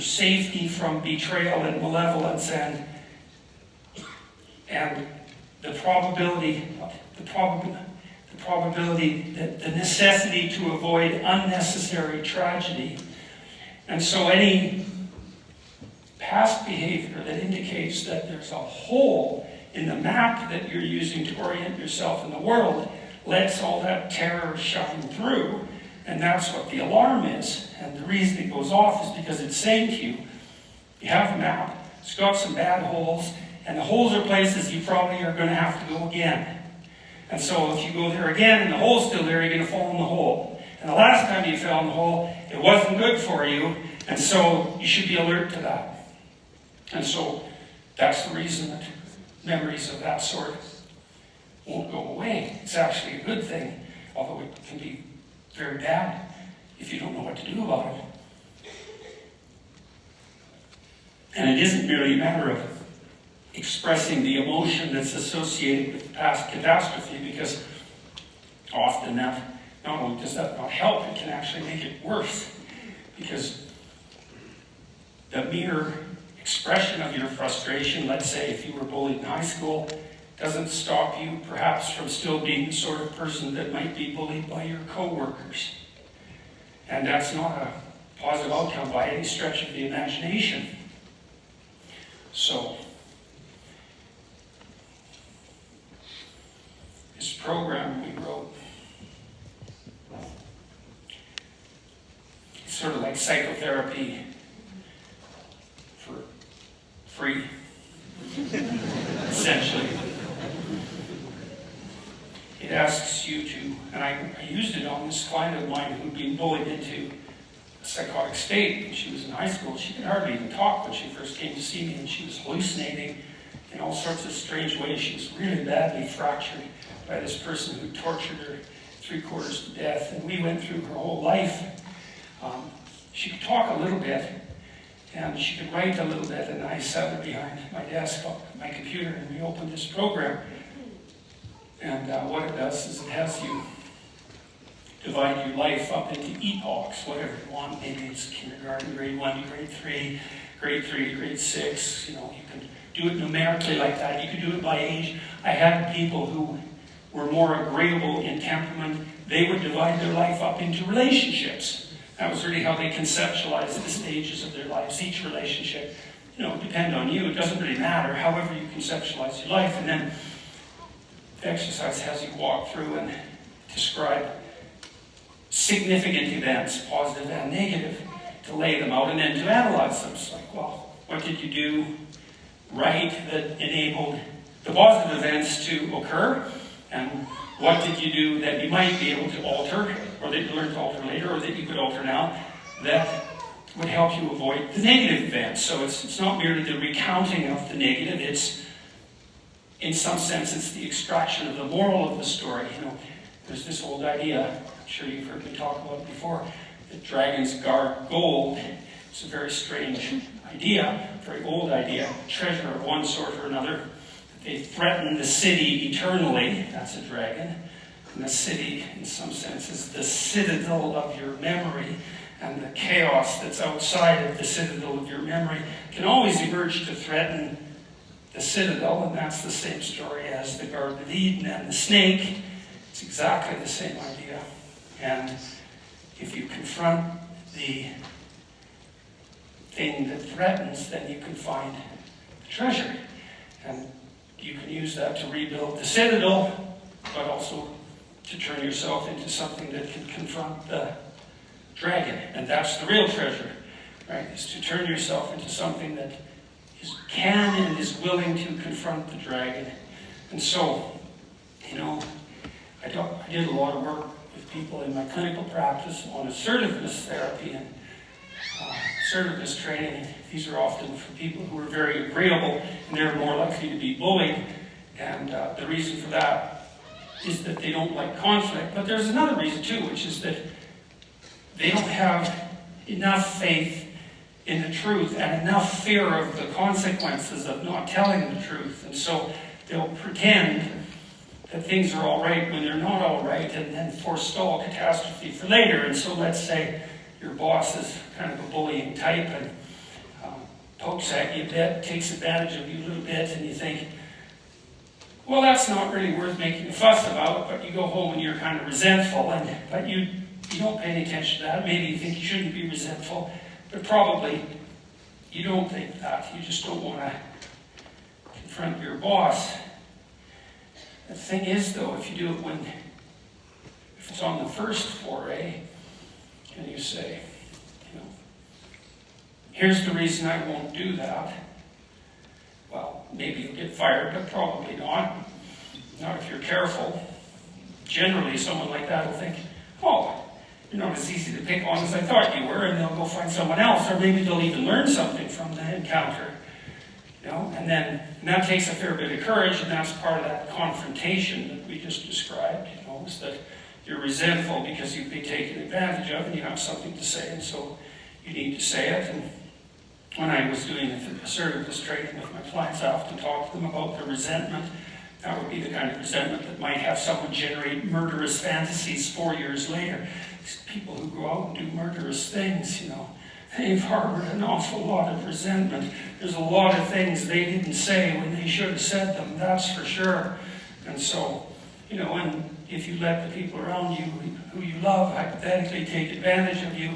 safety from betrayal and malevolence, and the probability that the necessity to avoid unnecessary tragedy. And so any past behavior that indicates that there's a hole in the map that you're using to orient yourself in the world lets all that terror shine through. And that's what the alarm is. And the reason it goes off is because it's saying to you, you have a map, it's got some bad holes, and the holes are places you probably are going to have to go again. And so if you go there again and the hole's still there, you're going to fall in the hole. And the last time you fell in the hole, it wasn't good for you, and so you should be alert to that. And so that's the reason that memories of that sort won't go away. It's actually a good thing, although it can be very bad if you don't know what to do about it. And it isn't merely a matter of expressing the emotion that's associated with past catastrophe, because often that, not only does that not help, it can actually make it worse. Because the mere expression of your frustration, let's say if you were bullied in high school, doesn't stop you perhaps from still being the sort of person that might be bullied by your co-workers. And that's not a positive outcome by any stretch of the imagination. So, this program we wrote, it's sort of like psychotherapy for free, essentially. It asks you to, and I used it on this client of mine who'd been bullied into a psychotic state when she was in high school. She could hardly even talk when she first came to see me, and she was hallucinating in all sorts of strange ways. She was really badly fractured by this person who tortured her 3/4 to death, and we went through her whole life. She could talk a little bit, and she could write a little bit, and I sat her behind my desk, my computer, and we opened this program. And what it does is it has you divide your life up into epochs, whatever you want. Maybe it's kindergarten, grade 1 to grade 3, grade 3 to grade 6. You know, you can do it numerically like that. You can do it by age. I had people who were more agreeable in temperament. They would divide their life up into relationships. That was really how they conceptualized the stages of their lives. Each relationship, you know, depend on you. It doesn't really matter, however you conceptualize your life. And then the exercise has you walk through and describe significant events, positive and negative, to lay them out and then to analyze them. It's like, well, what did you do right that enabled the positive events to occur? And what did you do that you might be able to alter, or that you learned to alter later, or that you could alter now, that would help you avoid the negative events? So it's not merely the recounting of the negative, it's, in some sense, it's the extraction of the moral of the story. You know, there's this old idea, I'm sure you've heard me talk about it before, that dragons guard gold. It's a very strange idea, very old idea, treasure of one sort or another. They threaten the city eternally, that's a dragon. And the city, in some sense, is the citadel of your memory, and the chaos that's outside of the citadel of your memory can always emerge to threaten the citadel, and that's the same story as the Garden of Eden and the snake. It's exactly the same idea. And if you confront the thing that threatens, then you can find the treasure. And you can use that to rebuild the citadel, but also to turn yourself into something that can confront the dragon. And that's the real treasure, right? Is to turn yourself into something that can and is willing to confront the dragon. And so, you know, I did a lot of work with people in my clinical practice on assertiveness therapy and assertiveness training. These are often for people who are very agreeable, and they're more likely to be bullied. And the reason for that is that they don't like conflict. But there's another reason too, which is that they don't have enough faith in the truth and enough fear of the consequences of not telling the truth. And so they'll pretend that things are all right when they're not all right, and then forestall catastrophe for later. And so let's say your boss is kind of a bullying type and pokes at you a bit, takes advantage of you a little bit, and you think, well, that's not really worth making a fuss about, but you go home and you're kind of resentful, but you don't pay any attention to that. Maybe you think you shouldn't be resentful, but probably you don't think that. You just don't want to confront your boss. The thing is, though, if you do it if it's on the first foray, and you say, you know, here's the reason I won't do that. Well, maybe you'll get fired, but probably not. Not if you're careful. Generally, someone like that will think, oh, you're not as easy to pick on as I thought you were, and they'll go find someone else, or maybe they'll even learn something from the encounter. You know, and that takes a fair bit of courage, and that's part of that confrontation that we just described. You know, is that you're resentful because you've been taken advantage of, and you have something to say, and so you need to say it. And when I was doing assertiveness training with my clients, I often talk to them about the resentment. That would be the kind of resentment that might have someone generate murderous fantasies 4 years later. These people who go out and do murderous things, they've harbored an awful lot of resentment. There's a lot of things they didn't say when they should have said them, that's for sure. And so, and if you let the people around you who you love hypothetically take advantage of you,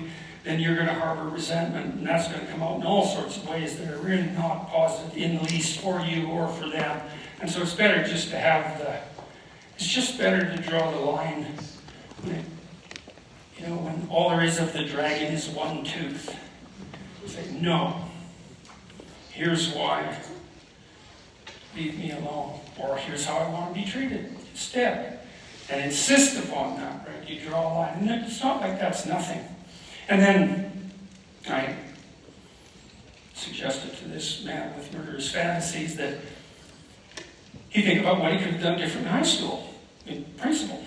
then you're going to harbor resentment, and that's going to come out in all sorts of ways that are really not positive in the least for you or for them. And so it's better just to have it's just better to draw the line when all there is of the dragon is one tooth. Say, no, here's why, leave me alone, or here's how I want to be treated instead. And insist upon that, right? You draw a line, and it's not like that's nothing. And then I suggested to this man with murderous fantasies that he think about what he could have done different in high school, in principle.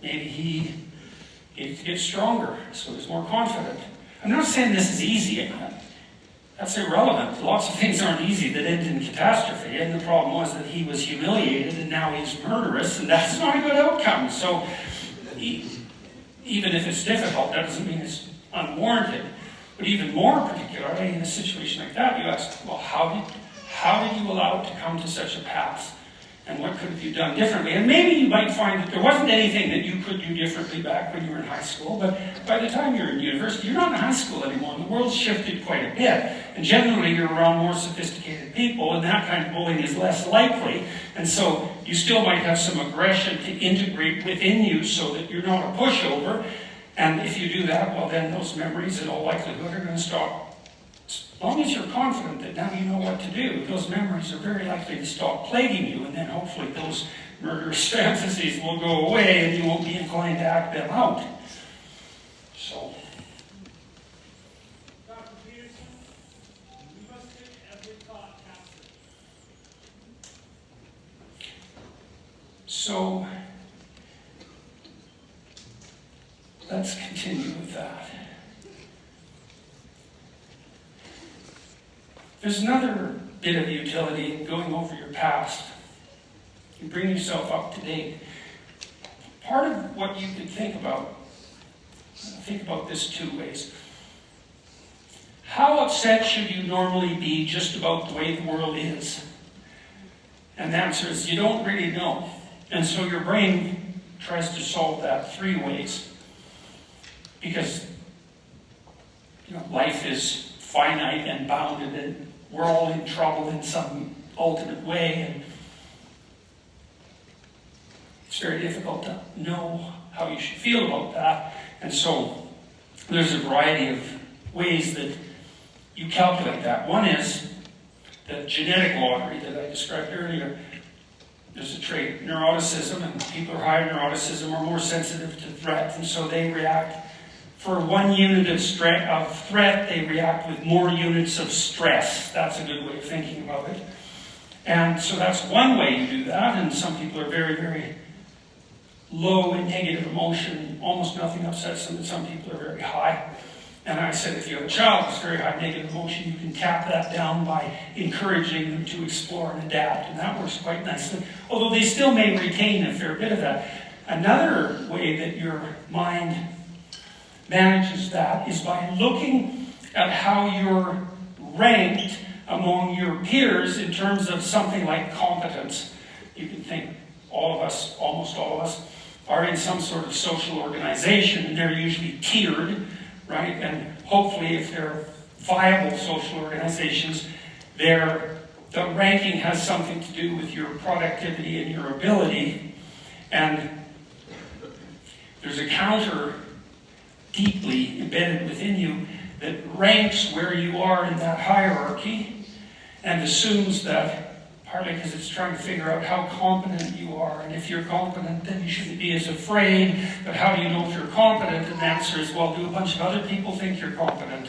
Maybe he needed to get stronger, so he was more confident. I'm not saying this is easy. That's irrelevant. Lots of things aren't easy that end in catastrophe, and the problem was that he was humiliated, and now he's murderous, and that's not a good outcome. So even if it's difficult, that doesn't mean it's unwarranted. But even more particularly in a situation like that, you ask, well, how did you allow it to come to such a pass? And what could have you done differently? And maybe you might find that there wasn't anything that you could do differently back when you were in high school, but by the time you're in university, you're not in high school anymore, and the world's shifted quite a bit. And generally, you're around more sophisticated people, and that kind of bullying is less likely. And so you still might have some aggression to integrate within you so that you're not a pushover. And if you do that, well, then those memories in all likelihood are going to stop. As long as you're confident that now you know what to do, those memories are very likely to stop plaguing you, and then hopefully those murderous fantasies will go away and you won't be inclined to act them out. So. Dr. Peterson, we must take every thought captive. So, let's continue with that. There's another bit of utility in going over your past. You bring yourself up to date. Part of what you can think about this two ways. How upset should you normally be just about the way the world is? And the answer is you don't really know. And so your brain tries to solve that three ways. Because life is finite and bounded, and we're all in trouble in some ultimate way, and it's very difficult to know how you should feel about that. And so there's a variety of ways that you calculate that. One is the genetic lottery that I described earlier. There's a trait, neuroticism, and people who are high in neuroticism are more sensitive to threat, and so they react. For 1 unit of threat, they react with more units of stress. That's a good way of thinking about it. And so that's one way you do that, and some people are very, very low in negative emotion. Almost nothing upsets them, and some people are very high. And I said if you have a child who's very high negative emotion, you can tap that down by encouraging them to explore and adapt, and that works quite nicely. Although they still may retain a fair bit of that. Another way that your mind manages that is by looking at how you're ranked among your peers in terms of something like competence. You can think all of us, almost all of us, are in some sort of social organization, and they're usually tiered, right? And hopefully if they're viable social organizations, the ranking has something to do with your productivity and your ability. And there's a counter deeply embedded within you that ranks where you are in that hierarchy and assumes that, partly because it's trying to figure out how competent you are, and if you're competent then you shouldn't be as afraid, but how do you know if you're competent? And the answer is, well, do a bunch of other people think you're competent?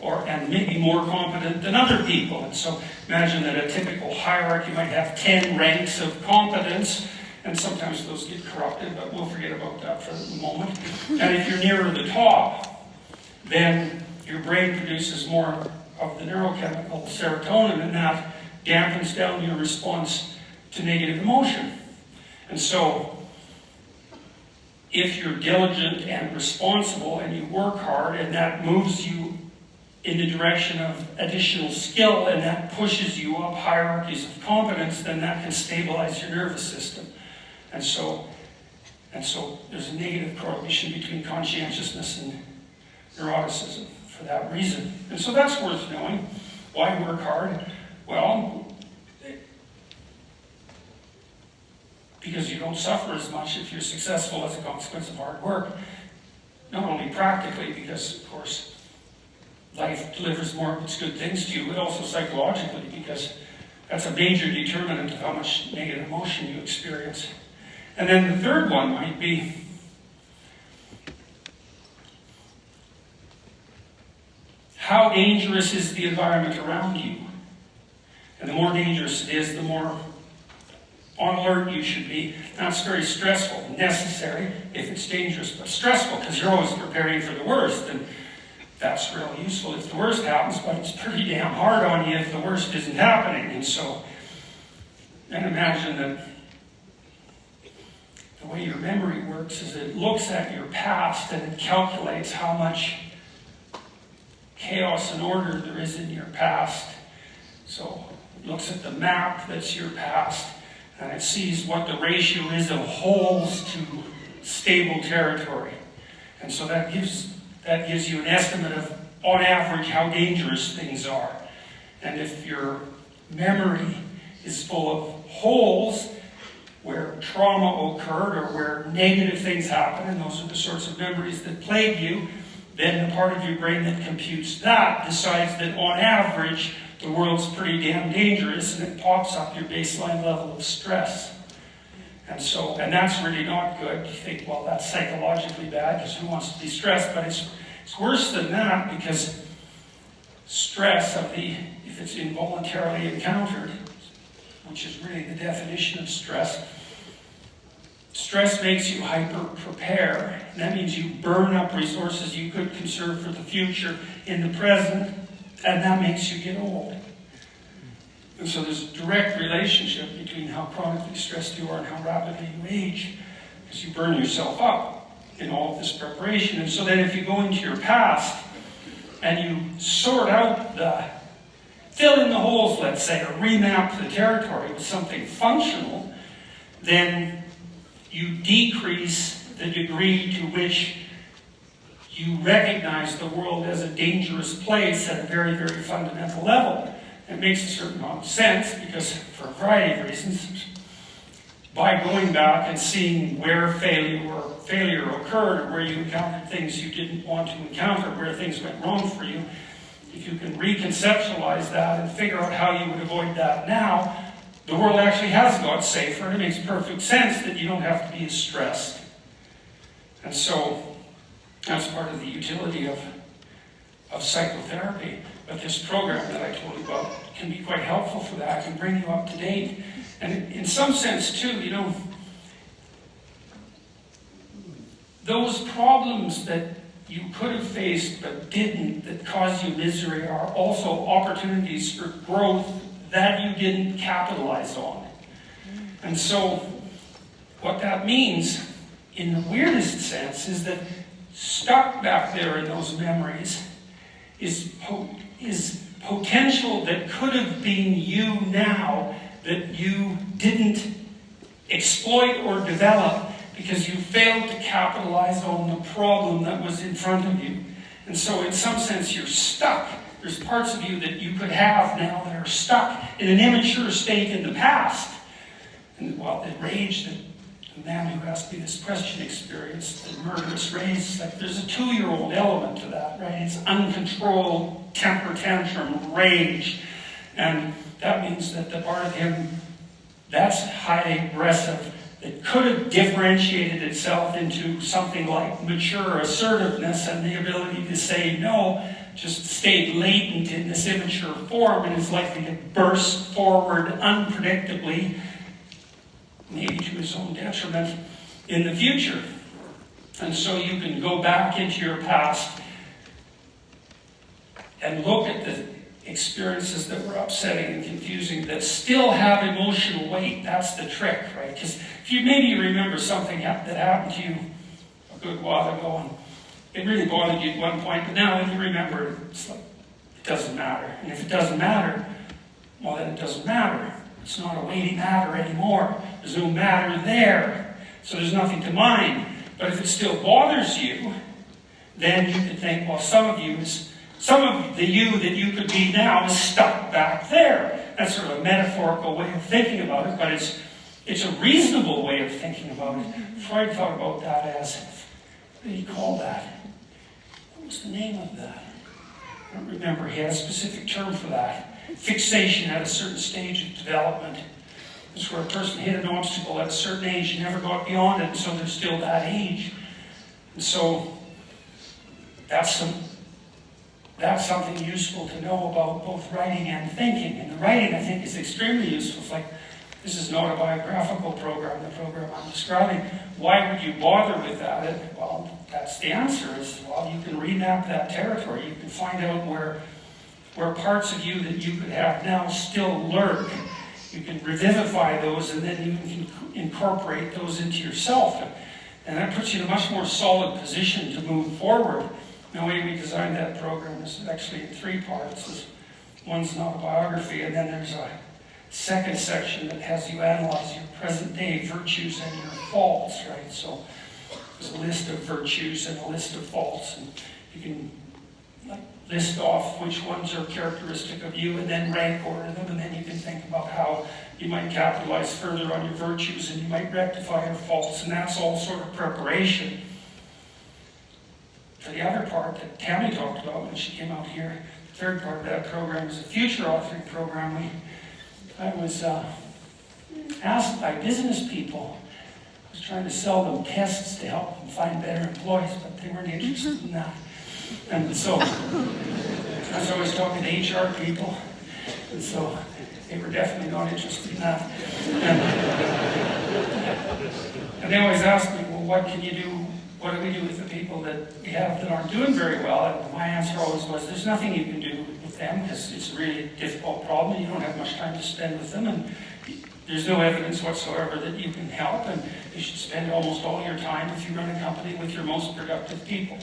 And maybe more competent than other people. And so imagine that a typical hierarchy might have 10 ranks of competence, and sometimes those get corrupted, but we'll forget about that for the moment. And if you're nearer the top, then your brain produces more of the neurochemical serotonin, and that dampens down your response to negative emotion. And so, if you're diligent and responsible and you work hard and that moves you in the direction of additional skill and that pushes you up hierarchies of competence, then that can stabilize your nervous system. And so there's a negative correlation between conscientiousness and neuroticism for that reason. And so that's worth knowing. Why work hard? Well, because you don't suffer as much if you're successful as a consequence of hard work. Not only practically, because of course life delivers more of its good things to you, but also psychologically, because that's a major determinant of how much negative emotion you experience. And then the third one might be how dangerous is the environment around you? And the more dangerous it is, the more on alert you should be. That's very stressful, necessary if it's dangerous, but stressful because you're always preparing for the worst, and that's really useful if the worst happens, but it's pretty damn hard on you if the worst isn't happening. And so, then imagine that the way your memory works is it looks at your past and it calculates how much chaos and order there is in your past. So it looks at the map that's your past, and it sees what the ratio is of holes to stable territory. And so that gives you an estimate of, on average, how dangerous things are. And if your memory is full of holes where trauma occurred or where negative things happen, and those are the sorts of memories that plague you, then the part of your brain that computes that decides that on average the world's pretty damn dangerous, and it pops up your baseline level of stress. And that's really not good. You think, well, that's psychologically bad because who wants to be stressed? But it's worse than that, because stress if it's involuntarily encountered, which is really the definition of stress, stress makes you hyper-prepare. And that means you burn up resources you could conserve for the future in the present, and that makes you get old. And so there's a direct relationship between how chronically stressed you are and how rapidly you age, because you burn yourself up in all of this preparation. And so then if you go into your past and you sort out fill in the holes, let's say, or remap the territory with something functional, then you decrease the degree to which you recognize the world as a dangerous place at a very, very fundamental level. It makes a certain amount of sense because, for a variety of reasons, by going back and seeing where failure occurred, or where you encountered things you didn't want to encounter, where things went wrong for you, if you can reconceptualize that and figure out how you would avoid that now, the world actually has got safer, and it makes perfect sense that you don't have to be as stressed. And so, that's part of the utility of psychotherapy. But this program that I told you about can be quite helpful for that, can bring you up to date. And in some sense, too, those problems that you could have faced but didn't, that caused you misery, are also opportunities for growth that you didn't capitalize on. And so, what that means, in the weirdest sense, is that stuck back there in those memories is potential that could have been you now that you didn't exploit or develop because you failed to capitalize on the problem that was in front of you. And so in some sense you're stuck. There's parts of you that you could have now that are stuck in an immature state in the past. And well, the rage that the man who asked me this question experienced, the murderous rage, like there's a 2-year-old element to that, right? It's uncontrolled temper tantrum, rage. And that means that the part of him that's highly aggressive, that could have differentiated itself into something like mature assertiveness and the ability to say no, just stayed latent in this immature form and is likely to burst forward unpredictably, maybe to his own detriment, in the future. And so you can go back into your past and look at experiences that were upsetting and confusing that still have emotional weight. That's the trick, right? Because if you maybe remember something that happened to you a good while ago, and it really bothered you at one point, but now when you remember it, it's like, it doesn't matter. And if it doesn't matter, well, then it doesn't matter. It's not a weighty matter anymore. There's no matter there, so there's nothing to mind. But if it still bothers you, then you could think, well, some of the you that you could be now is stuck back there. That's sort of a metaphorical way of thinking about it, but it's a reasonable way of thinking about it. Freud thought about that as, what did he call that? What was the name of that? I don't remember. He had a specific term for that. Fixation at a certain stage of development. It's where a person hit an obstacle at a certain age and never got beyond it, and so they're still that age. And so that's something useful to know about both writing and thinking. And the writing, I think, is extremely useful. It's like, this is an autobiographical program, the program I'm describing. Why would you bother with that? Well, that's the answer. Is, well, you can remap that territory. You can find out where parts of you that you could have now still lurk. You can revivify those, and then you can incorporate those into yourself. And that puts you in a much more solid position to move forward. The way we designed that program is actually in 3 parts. One's an autobiography, and then there's a second section that has you analyze your present-day virtues and your faults, right? So there's a list of virtues and a list of faults, and you can list off which ones are characteristic of you and then rank order them, and then you can think about how you might capitalize further on your virtues and you might rectify your faults, and that's all sort of preparation for the other part that Tammy talked about when she came out here. The third part of that program is a future authoring program. I was asked by business people. I was trying to sell them tests to help them find better employees, but they weren't interested in that. And so I was always talking to HR people, and so they were definitely not interested in that. And they always ask me, well, what can you do? What do we do with the people that we have that aren't doing very well? And my answer always was, there's nothing you can do with them, because it's a really difficult problem. You don't have much time to spend with them, and there's no evidence whatsoever that you can help, and you should spend almost all your time, if you run a company, with your most productive people.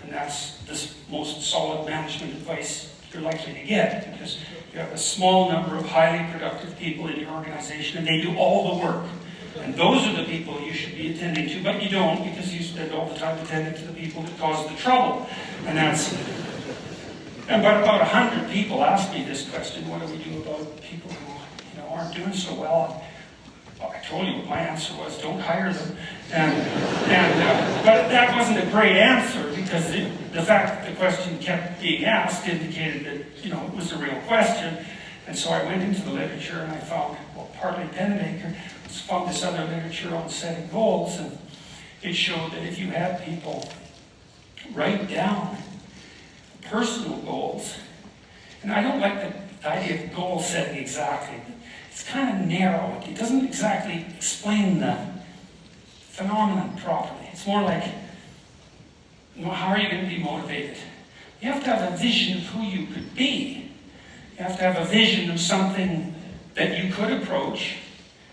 And that's the most solid management advice you're likely to get, because you have a small number of highly productive people in your organization, and they do all the work. And those are the people you should be attending to, but you don't, because you spend all the time attending to the people that cause the trouble. But about 100 people asked me this question: what do we do about people who aren't doing so well? I told you what my answer was: don't hire them. But that wasn't a great answer, because the fact that the question kept being asked indicated that it was a real question. And so I went into the literature and I found, partly Penmaker, found this other literature on setting goals, and it showed that if you had people write down personal goals, and I don't like the idea of goal setting exactly. It's kind of narrow. It doesn't exactly explain the phenomenon properly. It's more like, how are you going to be motivated? You have to have a vision of who you could be. You have to have a vision of something that you could approach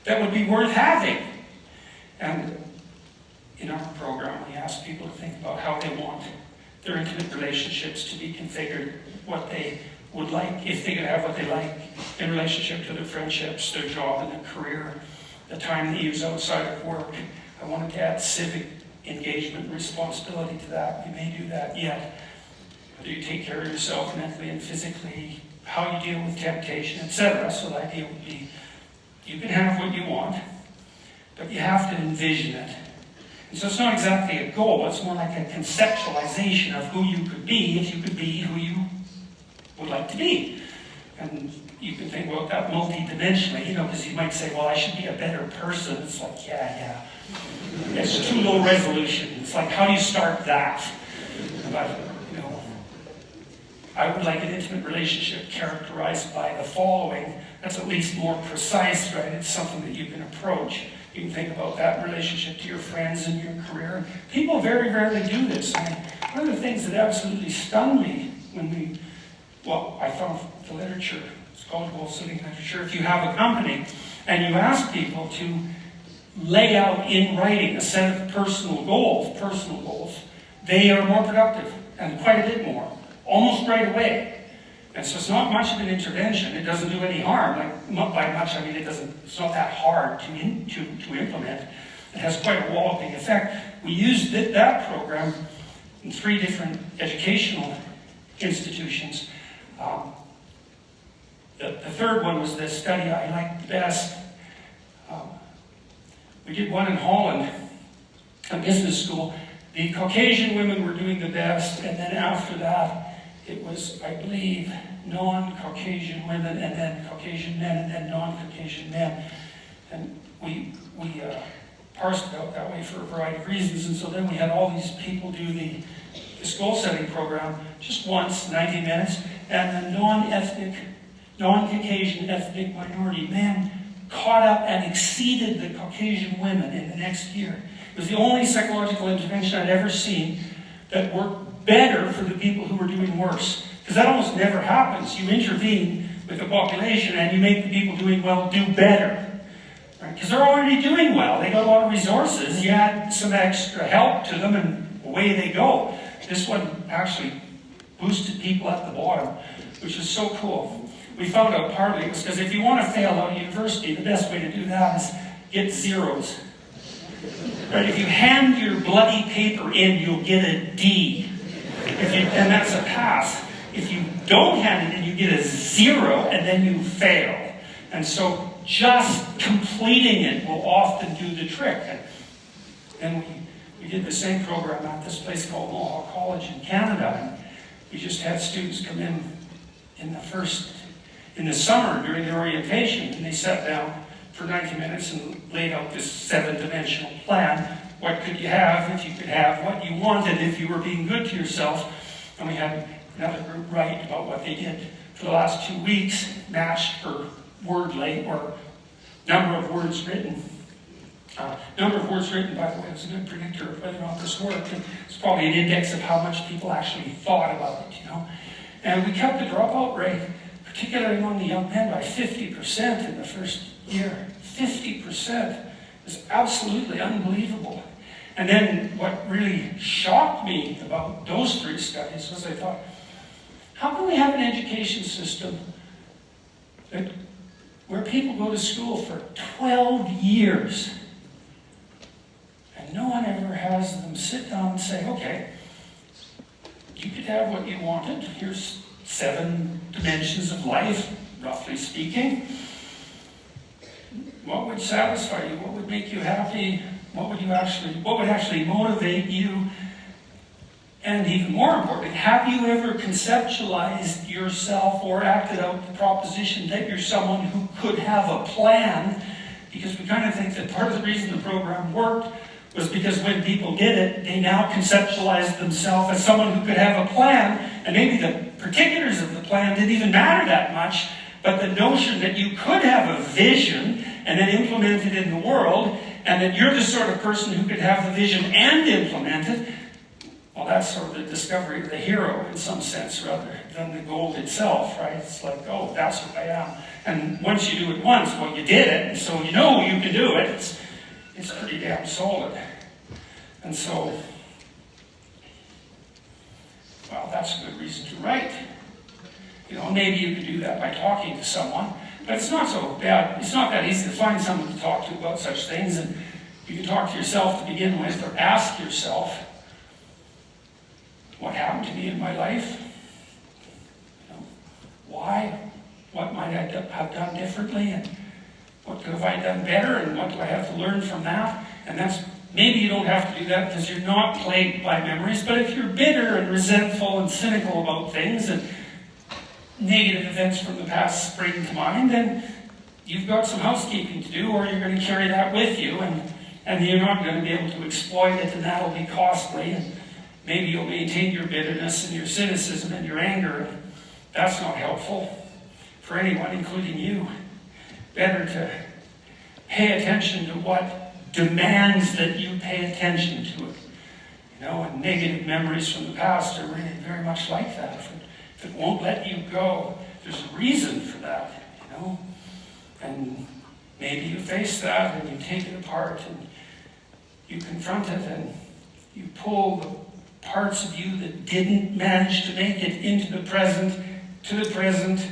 that would be worth having. And in our program, we ask people to think about how they want their intimate relationships to be configured, what they would like, if they could have what they like in relationship to their friendships, their job, and their career, the time they use outside of work. I wanted to add civic engagement and responsibility to that. We may do that yet. Do you take care of yourself mentally and physically, how you deal with temptation, etc. So the idea would be, you can have what you want, but you have to envision it. And so it's not exactly a goal, it's more like a conceptualization of who you could be if you could be who you would like to be. And you can think about that multi-dimensionally, because you might say, well, I should be a better person. It's like, yeah. It's too low resolution. It's like, how do you start that? But, I would like an intimate relationship characterized by the following. That's at least more precise, right? It's something that you can approach. You can think about that relationship to your friends and your career. People very rarely do this. One of the things that absolutely stunned me when we well, I found the literature, it's called goal-setting literature. If you have a company and you ask people to lay out in writing a set of personal goals, they are more productive, and quite a bit more, almost right away. And so it's not much of an intervention. It doesn't do any harm. Like, not by much, I mean it's not that hard to implement. It has quite a walloping effect. We used that program in 3 different educational institutions. The third one was the study I liked the best. We did one in Holland, a business school. The Caucasian women were doing the best, and then after that, it was, I believe, non-Caucasian women, and then Caucasian men, and then non-Caucasian men. And we parsed it out that way for a variety of reasons, and so then we had all these people do this goal-setting program just once, 90 minutes, and the non-Caucasian ethnic minority men caught up and exceeded the Caucasian women in the next year. It was the only psychological intervention I'd ever seen that worked better for the people who were doing worse. Because that almost never happens. You intervene with the population and you make the people doing well do better. Because they're already doing well. They got a lot of resources. You add some extra help to them and away they go. This one actually boosted people at the bottom, which is so cool. We found out partly it was because if you want to fail out of university, the best way to do that is get zeros. Right? If you hand your bloody paper in, you'll get a D. And that's a pass. If you don't hand it in, you get a 0, and then you fail. And so just completing it will often do the trick. And we did the same program at this place called Mohawk College in Canada. And we just had students come in the summer during the orientation, and they sat down for 90 minutes and laid out this 7-dimensional plan. What could you have if you could have what you wanted if you were being good to yourself? And we had another group write about what they did for the last 2 weeks, matched per word length or number of words written. Number of words written, by the way, is a good predictor of whether or not this worked. And it's probably an index of how much people actually thought about it, And we kept the dropout rate, particularly among the young men, by 50% in the first year. 50% is absolutely unbelievable. And then what really shocked me about those 3 studies was I thought, how can we have an education system where people go to school for 12 years and no one ever has them sit down and say, okay, you could have what you wanted. Here's 7 dimensions of life, roughly speaking. What would satisfy you? What would make you happy? What would actually motivate you? And even more importantly, have you ever conceptualized yourself or acted out the proposition that you're someone who could have a plan? Because we kind of think that part of the reason the program worked was because when people did it, they now conceptualized themselves as someone who could have a plan, and maybe the particulars of the plan didn't even matter that much, but the notion that you could have a vision and then implement it in the world, and that you're the sort of person who could have the vision and implement it, well, that's sort of the discovery of the hero in some sense, rather than the goal itself, right? It's like, oh, that's what I am. And once you do it once, well, you did it, and so you know you can do it. It's pretty damn solid. And so, well, that's a good reason to write. Maybe you could do that by talking to someone, but it's not so bad. It's not that easy to find someone to talk to about such things, and you can talk to yourself to begin with, or ask yourself, what happened to me in my life? Why? What might I have done differently? And what could have I done better? And what do I have to learn from that? And maybe you don't have to do that because you're not plagued by memories, but if you're bitter and resentful and cynical about things and negative events from the past spring to mind, then you've got some housekeeping to do, or you're going to carry that with you, and you're not going to be able to exploit it, and that'll be costly. And maybe you'll maintain your bitterness and your cynicism and your anger. That's not helpful for anyone, including you. Better to pay attention to what demands that you pay attention to it. And negative memories from the past are really very much like that. If it if it won't let you go, there's a reason for that, you know? And maybe you face that and you take it apart and you confront it and you pull the parts of you that didn't manage to make it into the present, to the present,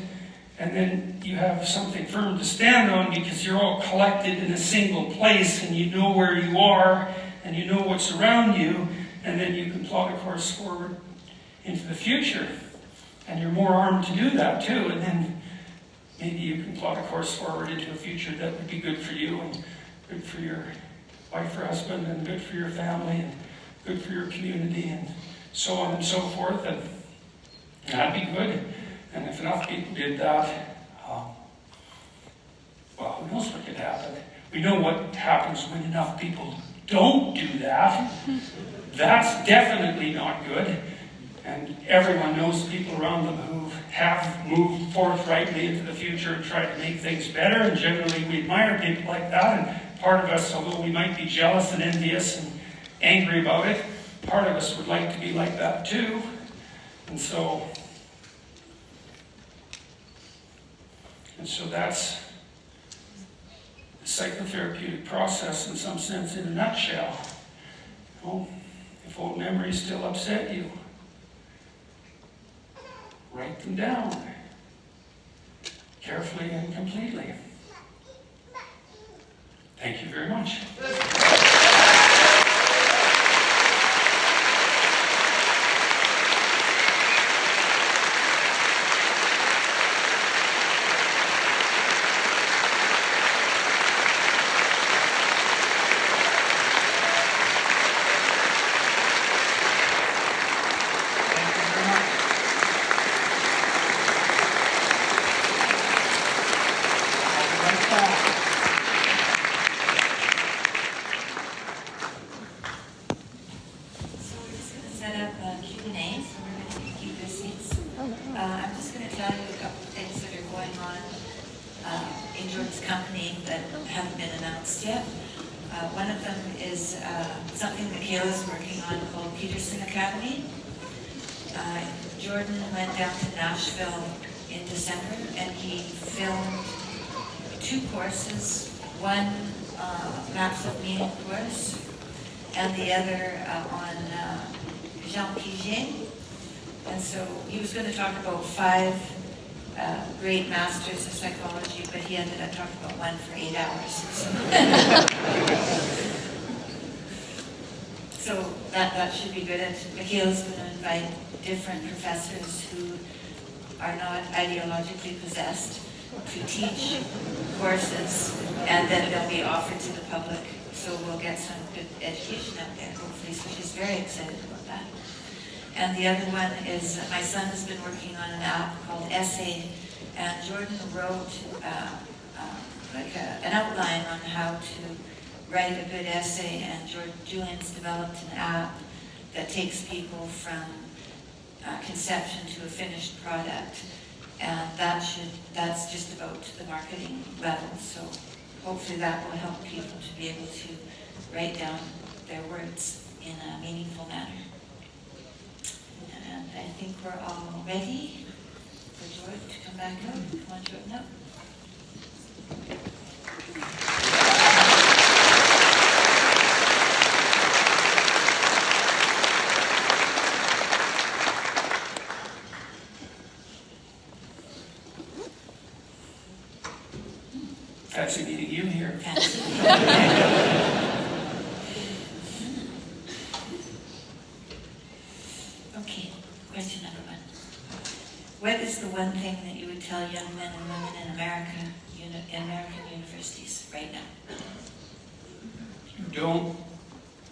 and then you have something firm to stand on because you're all collected in a single place and you know where you are and you know what's around you, and then you can plot a course forward into the future. And you're more armed to do that too, and then maybe you can plot a course forward into a future that would be good for you and good for your wife or husband and good for your family and good for your community and so on and so forth, and that'd be good. And if enough people did that, well, who knows what could happen. We know what happens when enough people don't do that. That's definitely not good. And everyone knows people around them who have moved forthrightly into the future and tried to make things better, and generally we admire people like that. And part of us, although we might be jealous and envious and angry about it, part of us would like to be like that too. And so that's the psychotherapeutic process in some sense, in a nutshell. Well, if old memories still upset you, write them down carefully and completely. Thank you very much. I'm just going to tell you a couple of things that are going on in Jordan's company that haven't been announced yet. One of them is something that Kayla's working on called Peterson Academy. Jordan went down to Nashville in December and he filmed 2 courses, one Maps of Meaning course and the other on Jean Piaget. And so he was going to talk about 5 great masters of psychology, but he ended up talking about one for 8 hours. So that should be good. And Michaela's going to invite different professors who are not ideologically possessed to teach courses, and then they'll be offered to the public. So we'll get some good education out there, hopefully. So she's very excited about that. And the other one is, my son has been working on an app called Essay, and Jordan wrote an outline on how to write a good essay, and Julian's developed an app that takes people from conception to a finished product, and that's just about the marketing level. So hopefully that will help people to be able to write down their words in a meaningful manner. And I think we're all ready for Jordan to come back up. Come on, Jordan, up. Fancy meeting you here. Fancy. Okay, question number 1. What is the one thing that you would tell young men and women in American universities right now? Don't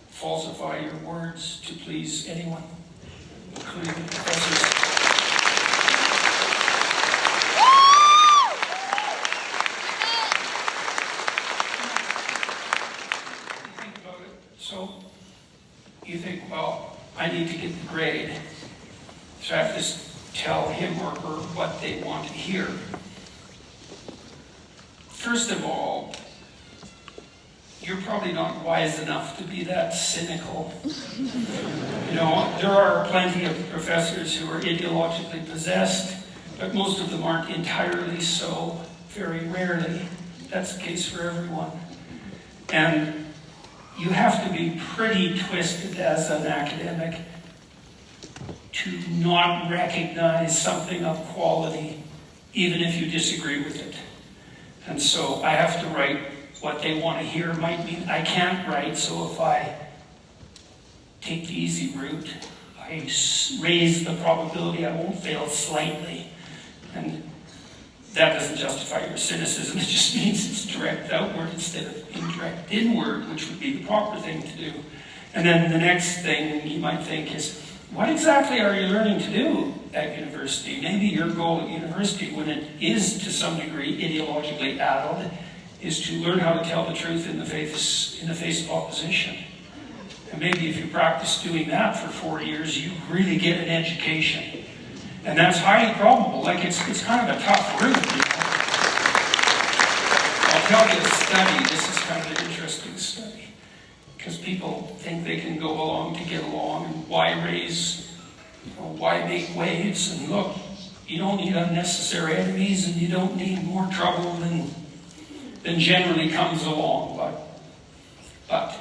falsify your words to please anyone, including the professors. Think about it. So you think, well, I need to get the grade, so I have to tell him or her what they want to hear. First of all, you're probably not wise enough to be that cynical. You know, there are plenty of professors who are ideologically possessed, but most of them aren't entirely so, very rarely. That's the case for everyone. And you have to be pretty twisted as an academic to not recognize something of quality, even if you disagree with it. And so I have to write what they want to hear. Might mean I can't write, so if I take the easy route, I raise the probability I won't fail slightly. And that doesn't justify your cynicism, it just means it's direct outward instead of indirect inward, which would be the proper thing to do. And then the next thing you might think is, what exactly are you learning to do at university? Maybe your goal at university, when it is to some degree ideologically addled, is to learn how to tell the truth in the face of opposition. And maybe if you practice doing that for 4 years, you really get an education. And that's highly probable. Like it's kind of a tough route. You know? I'll tell you a study. This is kind of an interesting study. Because people think they can go along to get along, and why make waves? And look, you don't need unnecessary enemies, and you don't need more trouble than generally comes along. But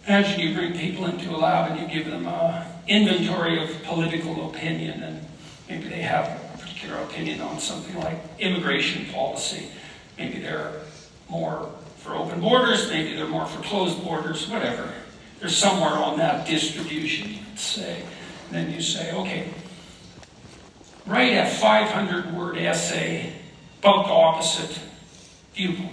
imagine you bring people into a lab and you give them an inventory of political opinion, and maybe they have a particular opinion on something like immigration policy. Maybe they're more for open borders, maybe they're more for closed borders, whatever. They're somewhere on that distribution, you could say. And then you say, okay, write a 500-word essay about the opposite viewpoint.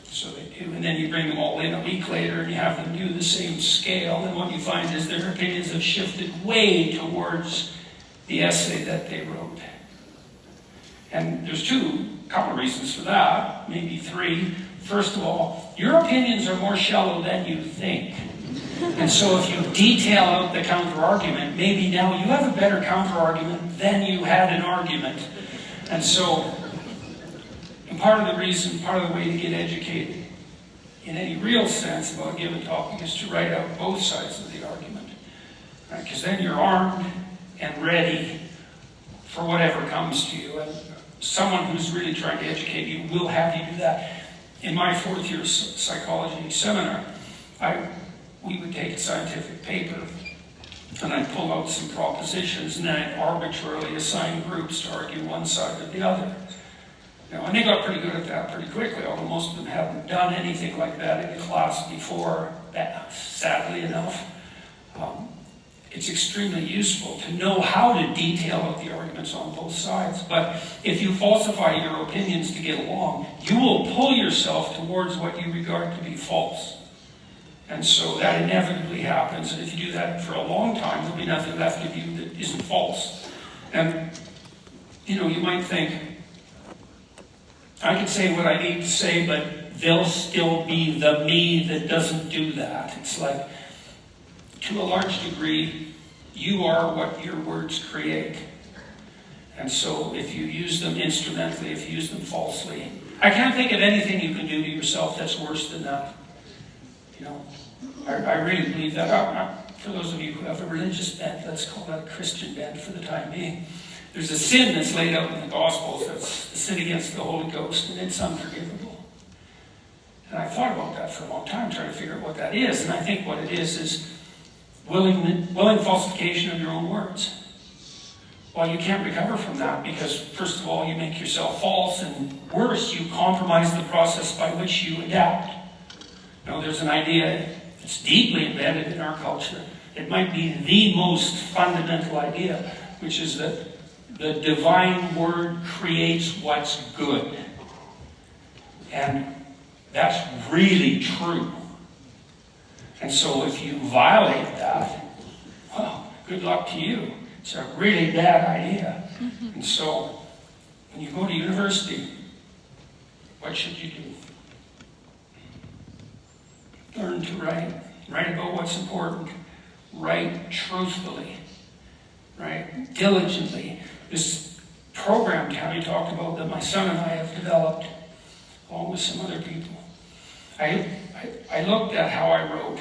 So they do, and then you bring them all in a week later and you have them do the same scale, and what you find is their opinions have shifted way towards the essay that they wrote. And there's a couple of reasons for that, maybe 3. First of all, your opinions are more shallow than you think. And so if you detail out the counter-argument, maybe now you have a better counter-argument than you had an argument. And so, and part of the way to get educated in any real sense about a given topic is to write out both sides of the argument. Right? Because then you're armed and ready for whatever comes to you. And someone who's really trying to educate you will have you do that. In my 4th year psychology seminar, we would take a scientific paper and I'd pull out some propositions and then I'd arbitrarily assign groups to argue one side or the other. And they got pretty good at that pretty quickly, although most of them haven't done anything like that in class before, sadly enough. It's extremely useful to know how to detail out the arguments on both sides. But if you falsify your opinions to get along, you will pull yourself towards what you regard to be false. And so that inevitably happens. And if you do that for a long time, there'll be nothing left of you that isn't false. And, you might think, I can say what I need to say, but there'll still be the me that doesn't do that. It's like, to a large degree, you are what your words create. And so if you use them instrumentally, if you use them falsely, I can't think of anything you can do to yourself that's worse than that. I really believe that. For those of you who have a religious bent, let's call that a Christian bent for the time being. There's a sin that's laid out in the Gospels that's the sin against the Holy Ghost, and it's unforgivable. And I thought about that for a long time, trying to figure out what that is. And I think what it is willing falsification of your own words. Well, you can't recover from that because, first of all, you make yourself false, and worse, you compromise the process by which you adapt. There's an idea that's deeply embedded in our culture. It might be the most fundamental idea, which is that the divine word creates what's good. And that's really true. And so if you violate that, well, good luck to you. It's a really bad idea. And so when you go to university, what should you do? Learn to write. Write about what's important. Write truthfully. Write diligently. This program Tammy talked about that my son and I have developed, along with some other people, I looked at how I wrote,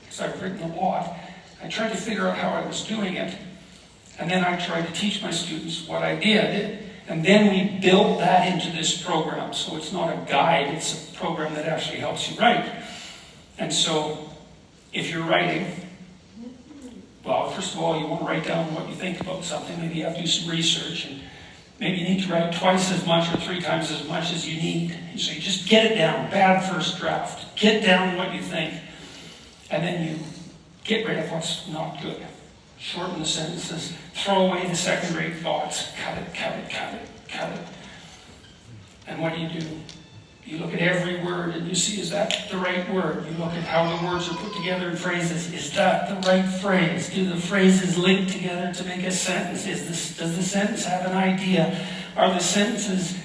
because I've written a lot. I tried to figure out how I was doing it, and then I tried to teach my students what I did, and then we built that into this program. So it's not a guide, it's a program that actually helps you write. And so, if you're writing, well, first of all, you want to write down what you think about something. Maybe you have to do some research, and maybe you need to write twice as much or 3 times as much as you need. And so you just get it down, bad first draft. Get down what you think, and then you get rid of what's not good. Shorten the sentences, throw away the second-rate thoughts. Cut it, cut it, cut it, cut it. And what do? You look at every word and you see, is that the right word? You look at how the words are put together in phrases. Is that the right phrase? Do the phrases link together to make a sentence? Does the sentence have an idea? Are the sentences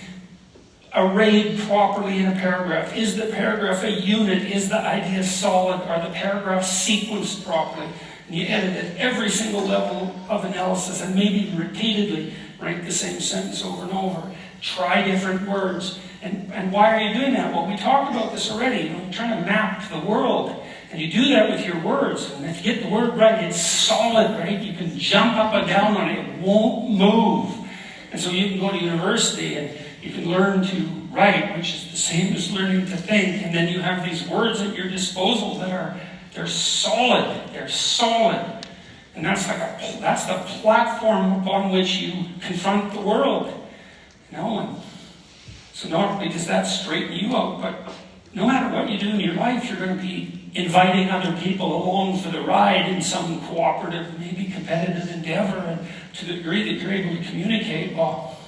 arrayed properly in a paragraph? Is the paragraph a unit? Is the idea solid? Are the paragraphs sequenced properly? And you edit at every single level of analysis, and maybe repeatedly write the same sentence over and over. Try different words. And why are you doing that? Well, we talked about this already. You're trying to map the world. And you do that with your words. And if you get the word right, it's solid, right? You can jump up and down on it. It won't move. And so you can go to university and you can learn to write, which is the same as learning to think. And then you have these words at your disposal that they're solid. They're solid. And that's the platform upon which you confront the world. You know, and so not only does that straighten you out, but no matter what you do in your life, you're going to be inviting other people along for the ride in some cooperative, maybe competitive endeavor. And to the degree that you're able to communicate, well,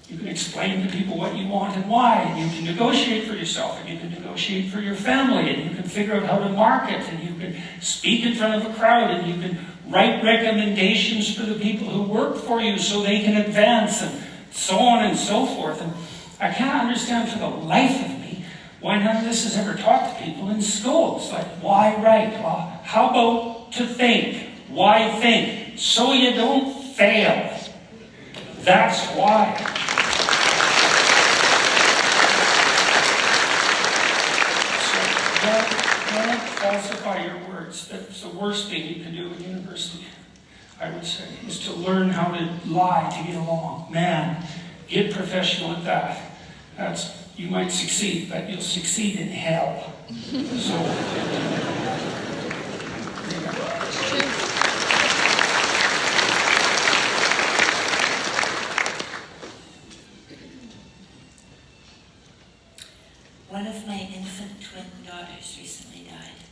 you can explain to people what you want and why, and you can negotiate for yourself, and you can negotiate for your family, and you can figure out how to market, and you can speak in front of a crowd, and you can write recommendations for the people who work for you so they can advance, and so on and so forth. And I can't understand for the life of me why none of this is ever taught to people in schools. Like, why write? Well, how about to think? Why think? So you don't fail. That's why. So don't falsify your words. That's the worst thing you can do in university, I would say, is to learn how to lie to get along. Man, get professional at that. You might succeed, but you'll succeed in hell. So, One of my infant twin daughters recently died.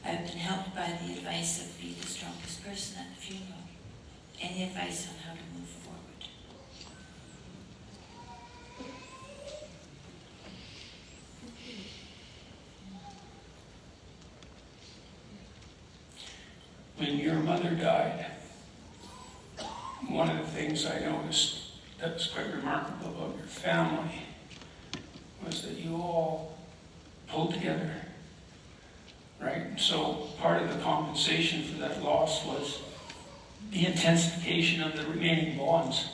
I've been helped by the advice of be the strongest person at the funeral. Any advice on how to move forward? when your mother died, one of the things I noticed that was quite remarkable about your family was that you all pulled together, right? So part of the compensation for that loss was the intensification of the remaining bonds.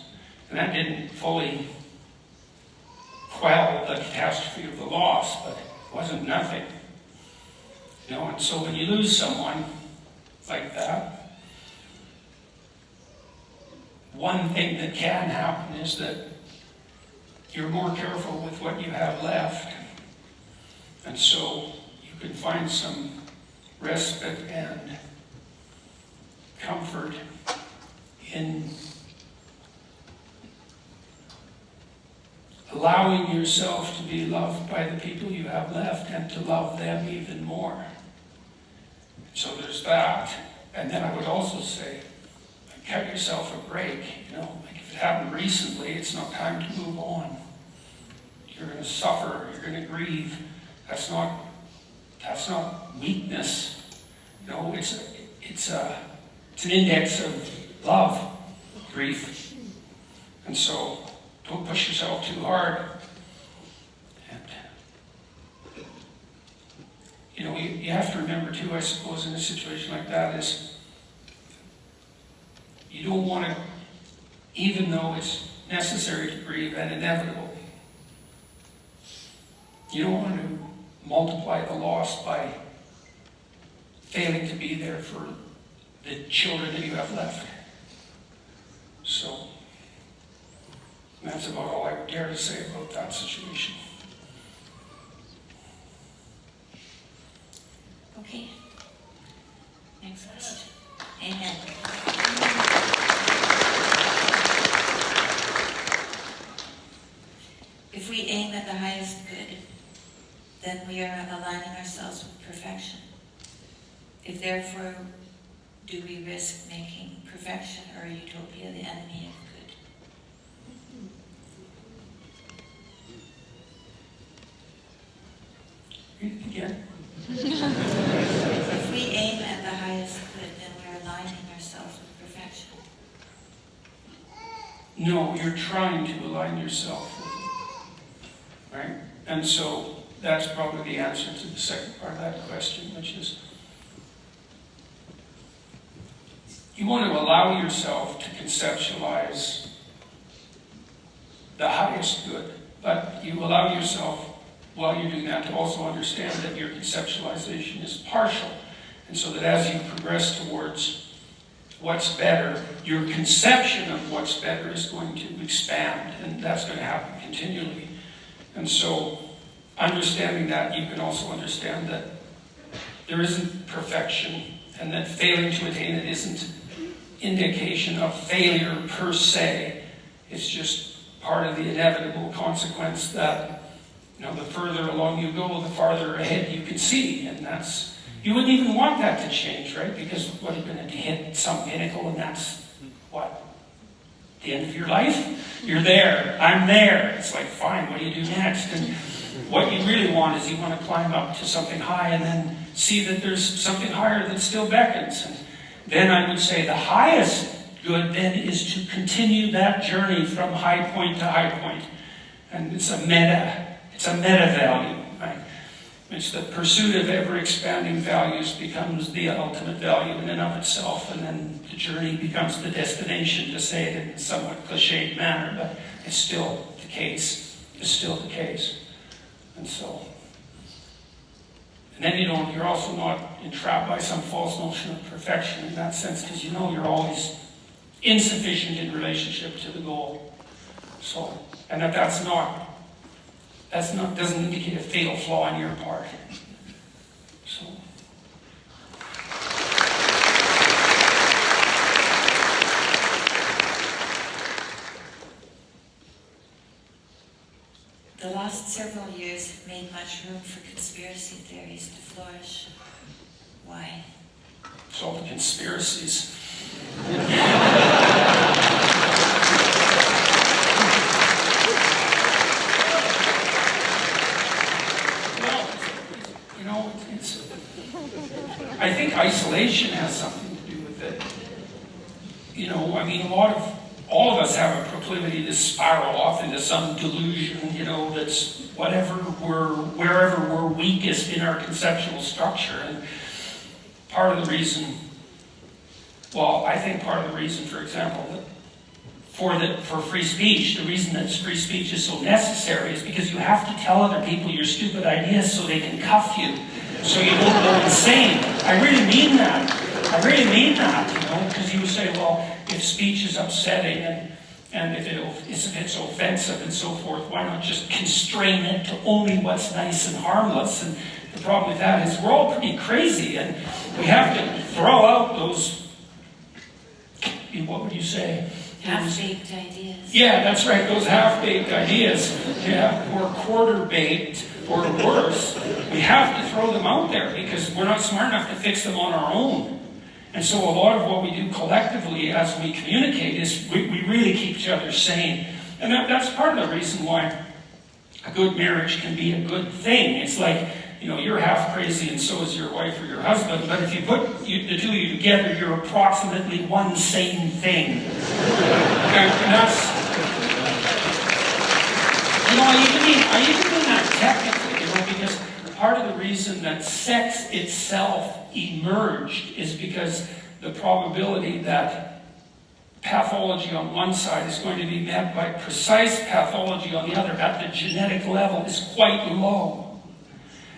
And that didn't fully quell the catastrophe of the loss, but it wasn't nothing. You know, and so when you lose someone like that, one thing that can happen is that you're more careful with what you have left. And so you can find some respite and comfort in allowing yourself to be loved by the people you have left and to love them even more. So there's that. And then I would also say, cut yourself a break. You know, like if it happened recently, it's not time to move on. You're going to suffer. You're going to grieve. That's not weakness. You know, it's an index of love, grief. And so don't push yourself too hard. And you know, you have to remember too, I suppose, in a situation like that, is you don't want to, even though it's necessary to grieve and inevitable, you don't want to multiply the loss by failing to be there for the children that you have left. So, that's about all I would dare to say about that situation. Okay. Next question. Amen. If we aim at the highest good, then we are aligning ourselves with perfection. If therefore, do we risk making perfection or utopia the enemy of good? Read it again. If we aim at the highest good, then we are aligning ourselves with perfection. No, you're trying to align yourself with it, right? And so that's probably the answer to the second part of that question, which is you want to allow yourself to conceptualize the highest good, but you allow yourself, while you're doing that, to also understand that your conceptualization is partial. And so that as you progress towards what's better, your conception of what's better is going to expand, and that's going to happen continually. And so, understanding that, you can also understand that there isn't perfection, and that failing to attain it isn't indication of failure per se. It's just part of the inevitable consequence that, you know, the further along you go, the farther ahead you can see, and that's, you wouldn't even want that to change, right? Because what, you're going to hit some pinnacle, and that's what? The end of your life? You're there. I'm there. It's like, fine, what do you do next? And what you really want is you want to climb up to something high and then see that there's something higher that still beckons. And then I would say the highest good then is to continue that journey from high point to high point. And it's a meta value, right? It's the pursuit of ever-expanding values becomes the ultimate value in and of itself, and then the journey becomes the destination, to say it in a somewhat cliched manner, but it's still the case. It's still the case. And so, and then you're also not entrapped by some false notion of perfection in that sense, because you know you're always insufficient in relationship to the goal. So, and doesn't indicate a fatal flaw on your part. So. The last several years have made much room for conspiracy theories to flourish. Why? It's all the conspiracies. I think isolation has something to do with it. You know, I mean, all of us have a proclivity to spiral off into some delusion, you know, that's wherever we're weakest in our conceptual structure. And part of the reason, I think part of the reason, for example, for free speech, the reason that free speech is so necessary is because you have to tell other people your stupid ideas so they can cuff you, so you don't go insane. I really mean that, you know, because you would say, well, if speech is upsetting and if it's offensive and so forth, why not just constrain it to only what's nice and harmless? And the problem with that is we're all pretty crazy, and we have to throw out those, what would you say? Half-baked ideas. Yeah, that's right, those half-baked ideas, or quarter-baked, or worse. We have to throw them out there because we're not smart enough to fix them on our own. And so a lot of what we do collectively as we communicate is we really keep each other sane. And that's part of the reason why a good marriage can be a good thing. It's like, you know, you're half crazy and so is your wife or your husband, but if you put the two of you together, you're approximately one sane thing. And that's, you know, I even mean that technically, you know, because part of the reason that sex itself emerged is because the probability that pathology on one side is going to be met by precise pathology on the other at the genetic level is quite low.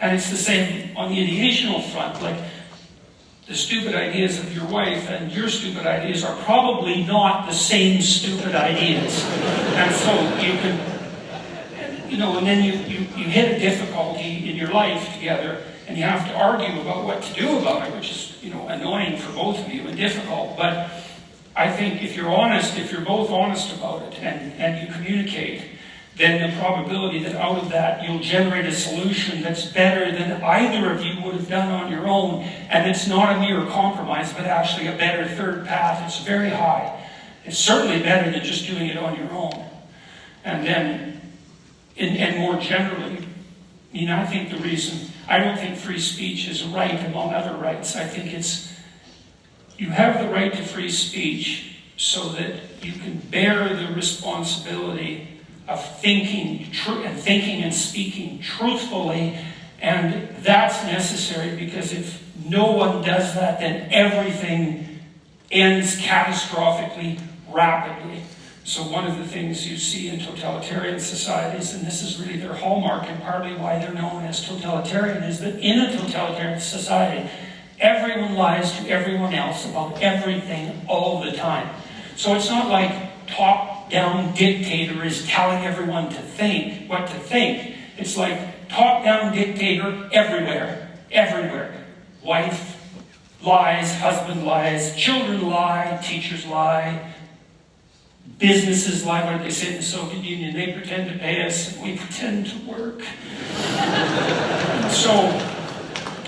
And it's the same on the ideational front. Like, the stupid ideas of your wife and your stupid ideas are probably not the same stupid ideas. And so you can, you know, and then you hit a difficulty in your life together, and you have to argue about what to do about it, which is, you know, annoying for both of you and difficult. But I think if you're honest, if you're both honest about it and you communicate, then the probability that out of that you'll generate a solution that's better than either of you would have done on your own, and it's not a mere compromise, but actually a better third path, it's very high. It's certainly better than just doing it on your own. And then, and more generally, I mean, I think the reason, I don't think free speech is a right among other rights. I think it's, you have the right to free speech so that you can bear the responsibility of thinking and speaking truthfully, and that's necessary because if no one does that, then everything ends catastrophically rapidly. So one of the things you see in totalitarian societies, and this is really their hallmark and partly why they're known as totalitarian, is that in a totalitarian society, everyone lies to everyone else about everything all the time. So it's not like top-down dictator is telling everyone to think what to think. It's like top-down dictator everywhere. Everywhere. Wife lies, husband lies, children lie, teachers lie, businesses lie. What did they say in the Soviet Union? They pretend to pay us and we pretend to work.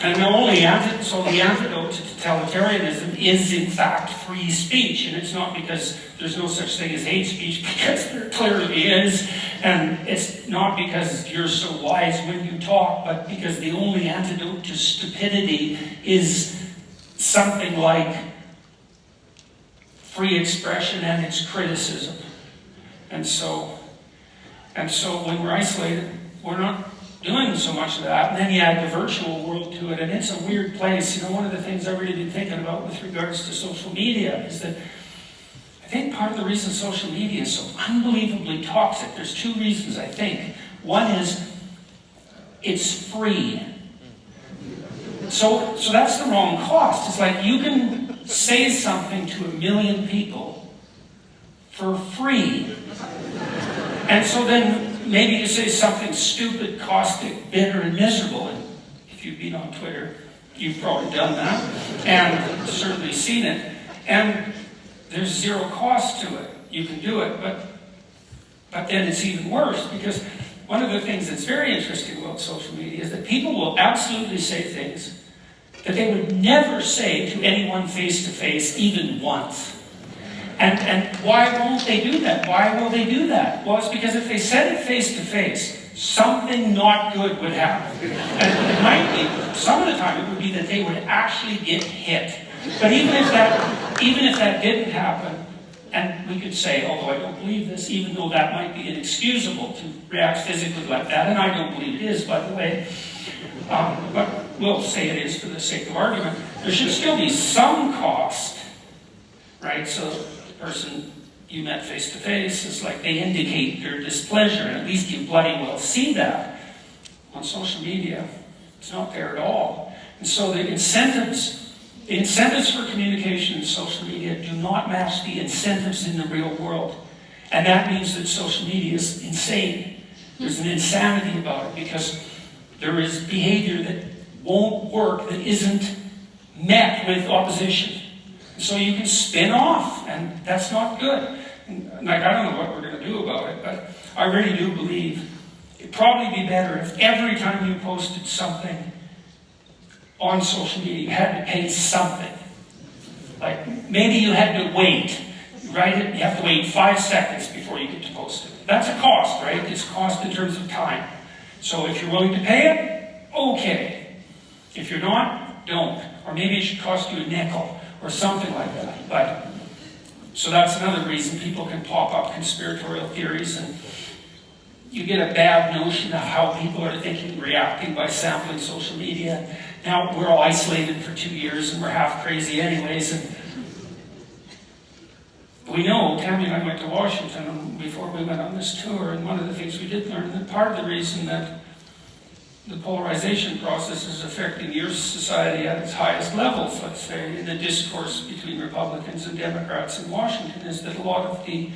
And the antidote to totalitarianism is in fact free speech, and it's not because there's no such thing as hate speech, because there clearly is, and it's not because you're so wise when you talk, but because the only antidote to stupidity is something like free expression and its criticism. And so when we're isolated, we're not doing so much of that. And then you add the virtual world to it, and it's a weird place. You know, one of the things I've really been thinking about with regards to social media is that I think part of the reason social media is so unbelievably toxic, there's two reasons, I think. One is it's free. So that's the wrong cost. It's like you can say something to 1 million people for free. And so then maybe you say something stupid, caustic, bitter, and miserable. And if you've been on Twitter, you've probably done that, and certainly seen it. And there's zero cost to it. You can do it, but then it's even worse, because one of the things that's very interesting about social media is that people will absolutely say things that they would never say to anyone face-to-face, even once. And why won't they do that? Why will they do that? Well, it's because if they said it face-to-face, something not good would happen. And it might be, some of the time it would be that they would actually get hit. But even if that didn't happen, and we could say, although I don't believe this, even though that might be inexcusable to react physically like that, and I don't believe it is, by the way, but we'll say it is for the sake of argument, there should still be some cost, right? So the person you met face-to-face is like they indicate their displeasure, and at least you bloody well see that. On social media, it's not there at all. And so the incentives for communication in social media do not match the incentives in the real world. And that means that social media is insane. There's an insanity about it because there is behavior that won't work, that isn't met with opposition. So you can spin off, and that's not good. And, like, I don't know what we're going to do about it, but I really do believe it'd probably be better if every time you posted something on social media, you had to pay something. Like, maybe you had to wait. You write it, you have to wait 5 seconds before you get to post it. That's a cost, right? It's a cost in terms of time. So if you're willing to pay it, okay. If you're not, don't. Or maybe it should cost you a nickel or something like that. But so that's another reason people can pop up conspiratorial theories, and you get a bad notion of how people are thinking and reacting by sampling social media. Now we're all isolated for 2 years and we're half crazy anyways, and we know, Tammy and I went to Washington before we went on this tour, and one of the things we did learn, that part of the reason that the polarization process is affecting your society at its highest levels, let's say, in the discourse between Republicans and Democrats in Washington, is that a lot of the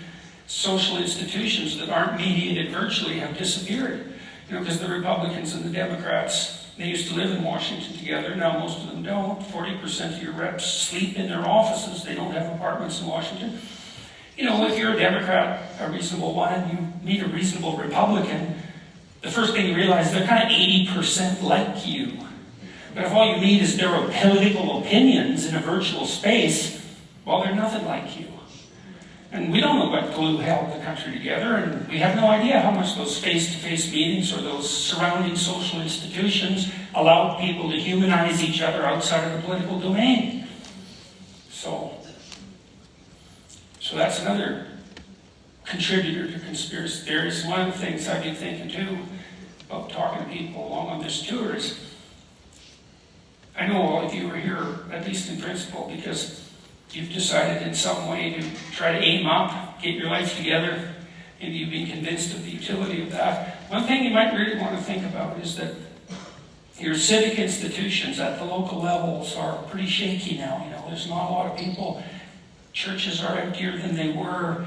social institutions that aren't mediated virtually have disappeared. Because the Republicans and the Democrats, they used to live in Washington together. Now most of them don't. 40% of your reps sleep in their offices. They don't have apartments in Washington. If you're a Democrat, a reasonable one, and you meet a reasonable Republican, the first thing you realize, they're kind of 80% like you. But if all you meet is their political opinions in a virtual space, well, they're nothing like you. And we don't know what glue held the country together, and we have no idea how much those face-to-face meetings or those surrounding social institutions allowed people to humanize each other outside of the political domain. So that's another contributor to conspiracy theories. One of the things I've been thinking too about talking to people along on this tour is, I know all of you are here, at least in principle, because you've decided in some way to try to aim up, get your life together, and you've been convinced of the utility of that. One thing you might really want to think about is that your civic institutions at the local levels are pretty shaky now. There's not a lot of people. Churches are emptier than they were.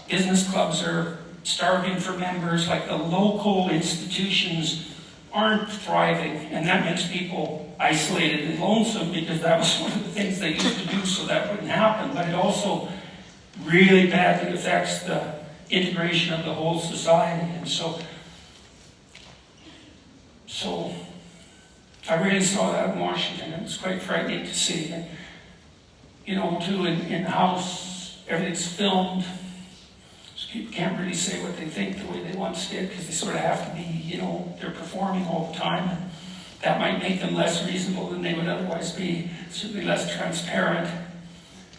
Business clubs are starving for members. Like, the local institutions aren't thriving, and that makes people isolated and lonesome, because that was one of the things they used to do so that wouldn't happen. But it also really badly affects the integration of the whole society. And so I really saw that in Washington. It was quite frightening to see. And, too, in the House, everything's filmed. So people can't really say what they think the way they once did, because they sort of have to be, they're performing all the time. And that might make them less reasonable than they would otherwise be, certainly less transparent.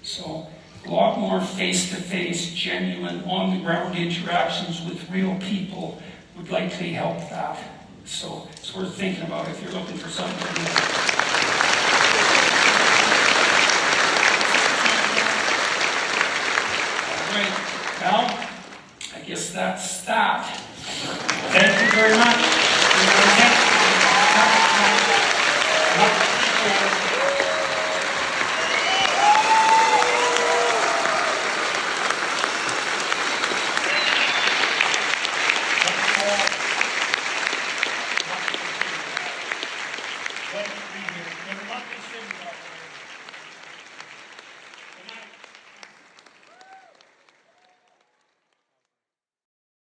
So a lot more face-to-face, genuine, on-the-ground interactions with real people would likely help that. So it's worth thinking about if you're looking for something to do. Well, I guess that's that. Thank you very much. Let me read here. There must be things out there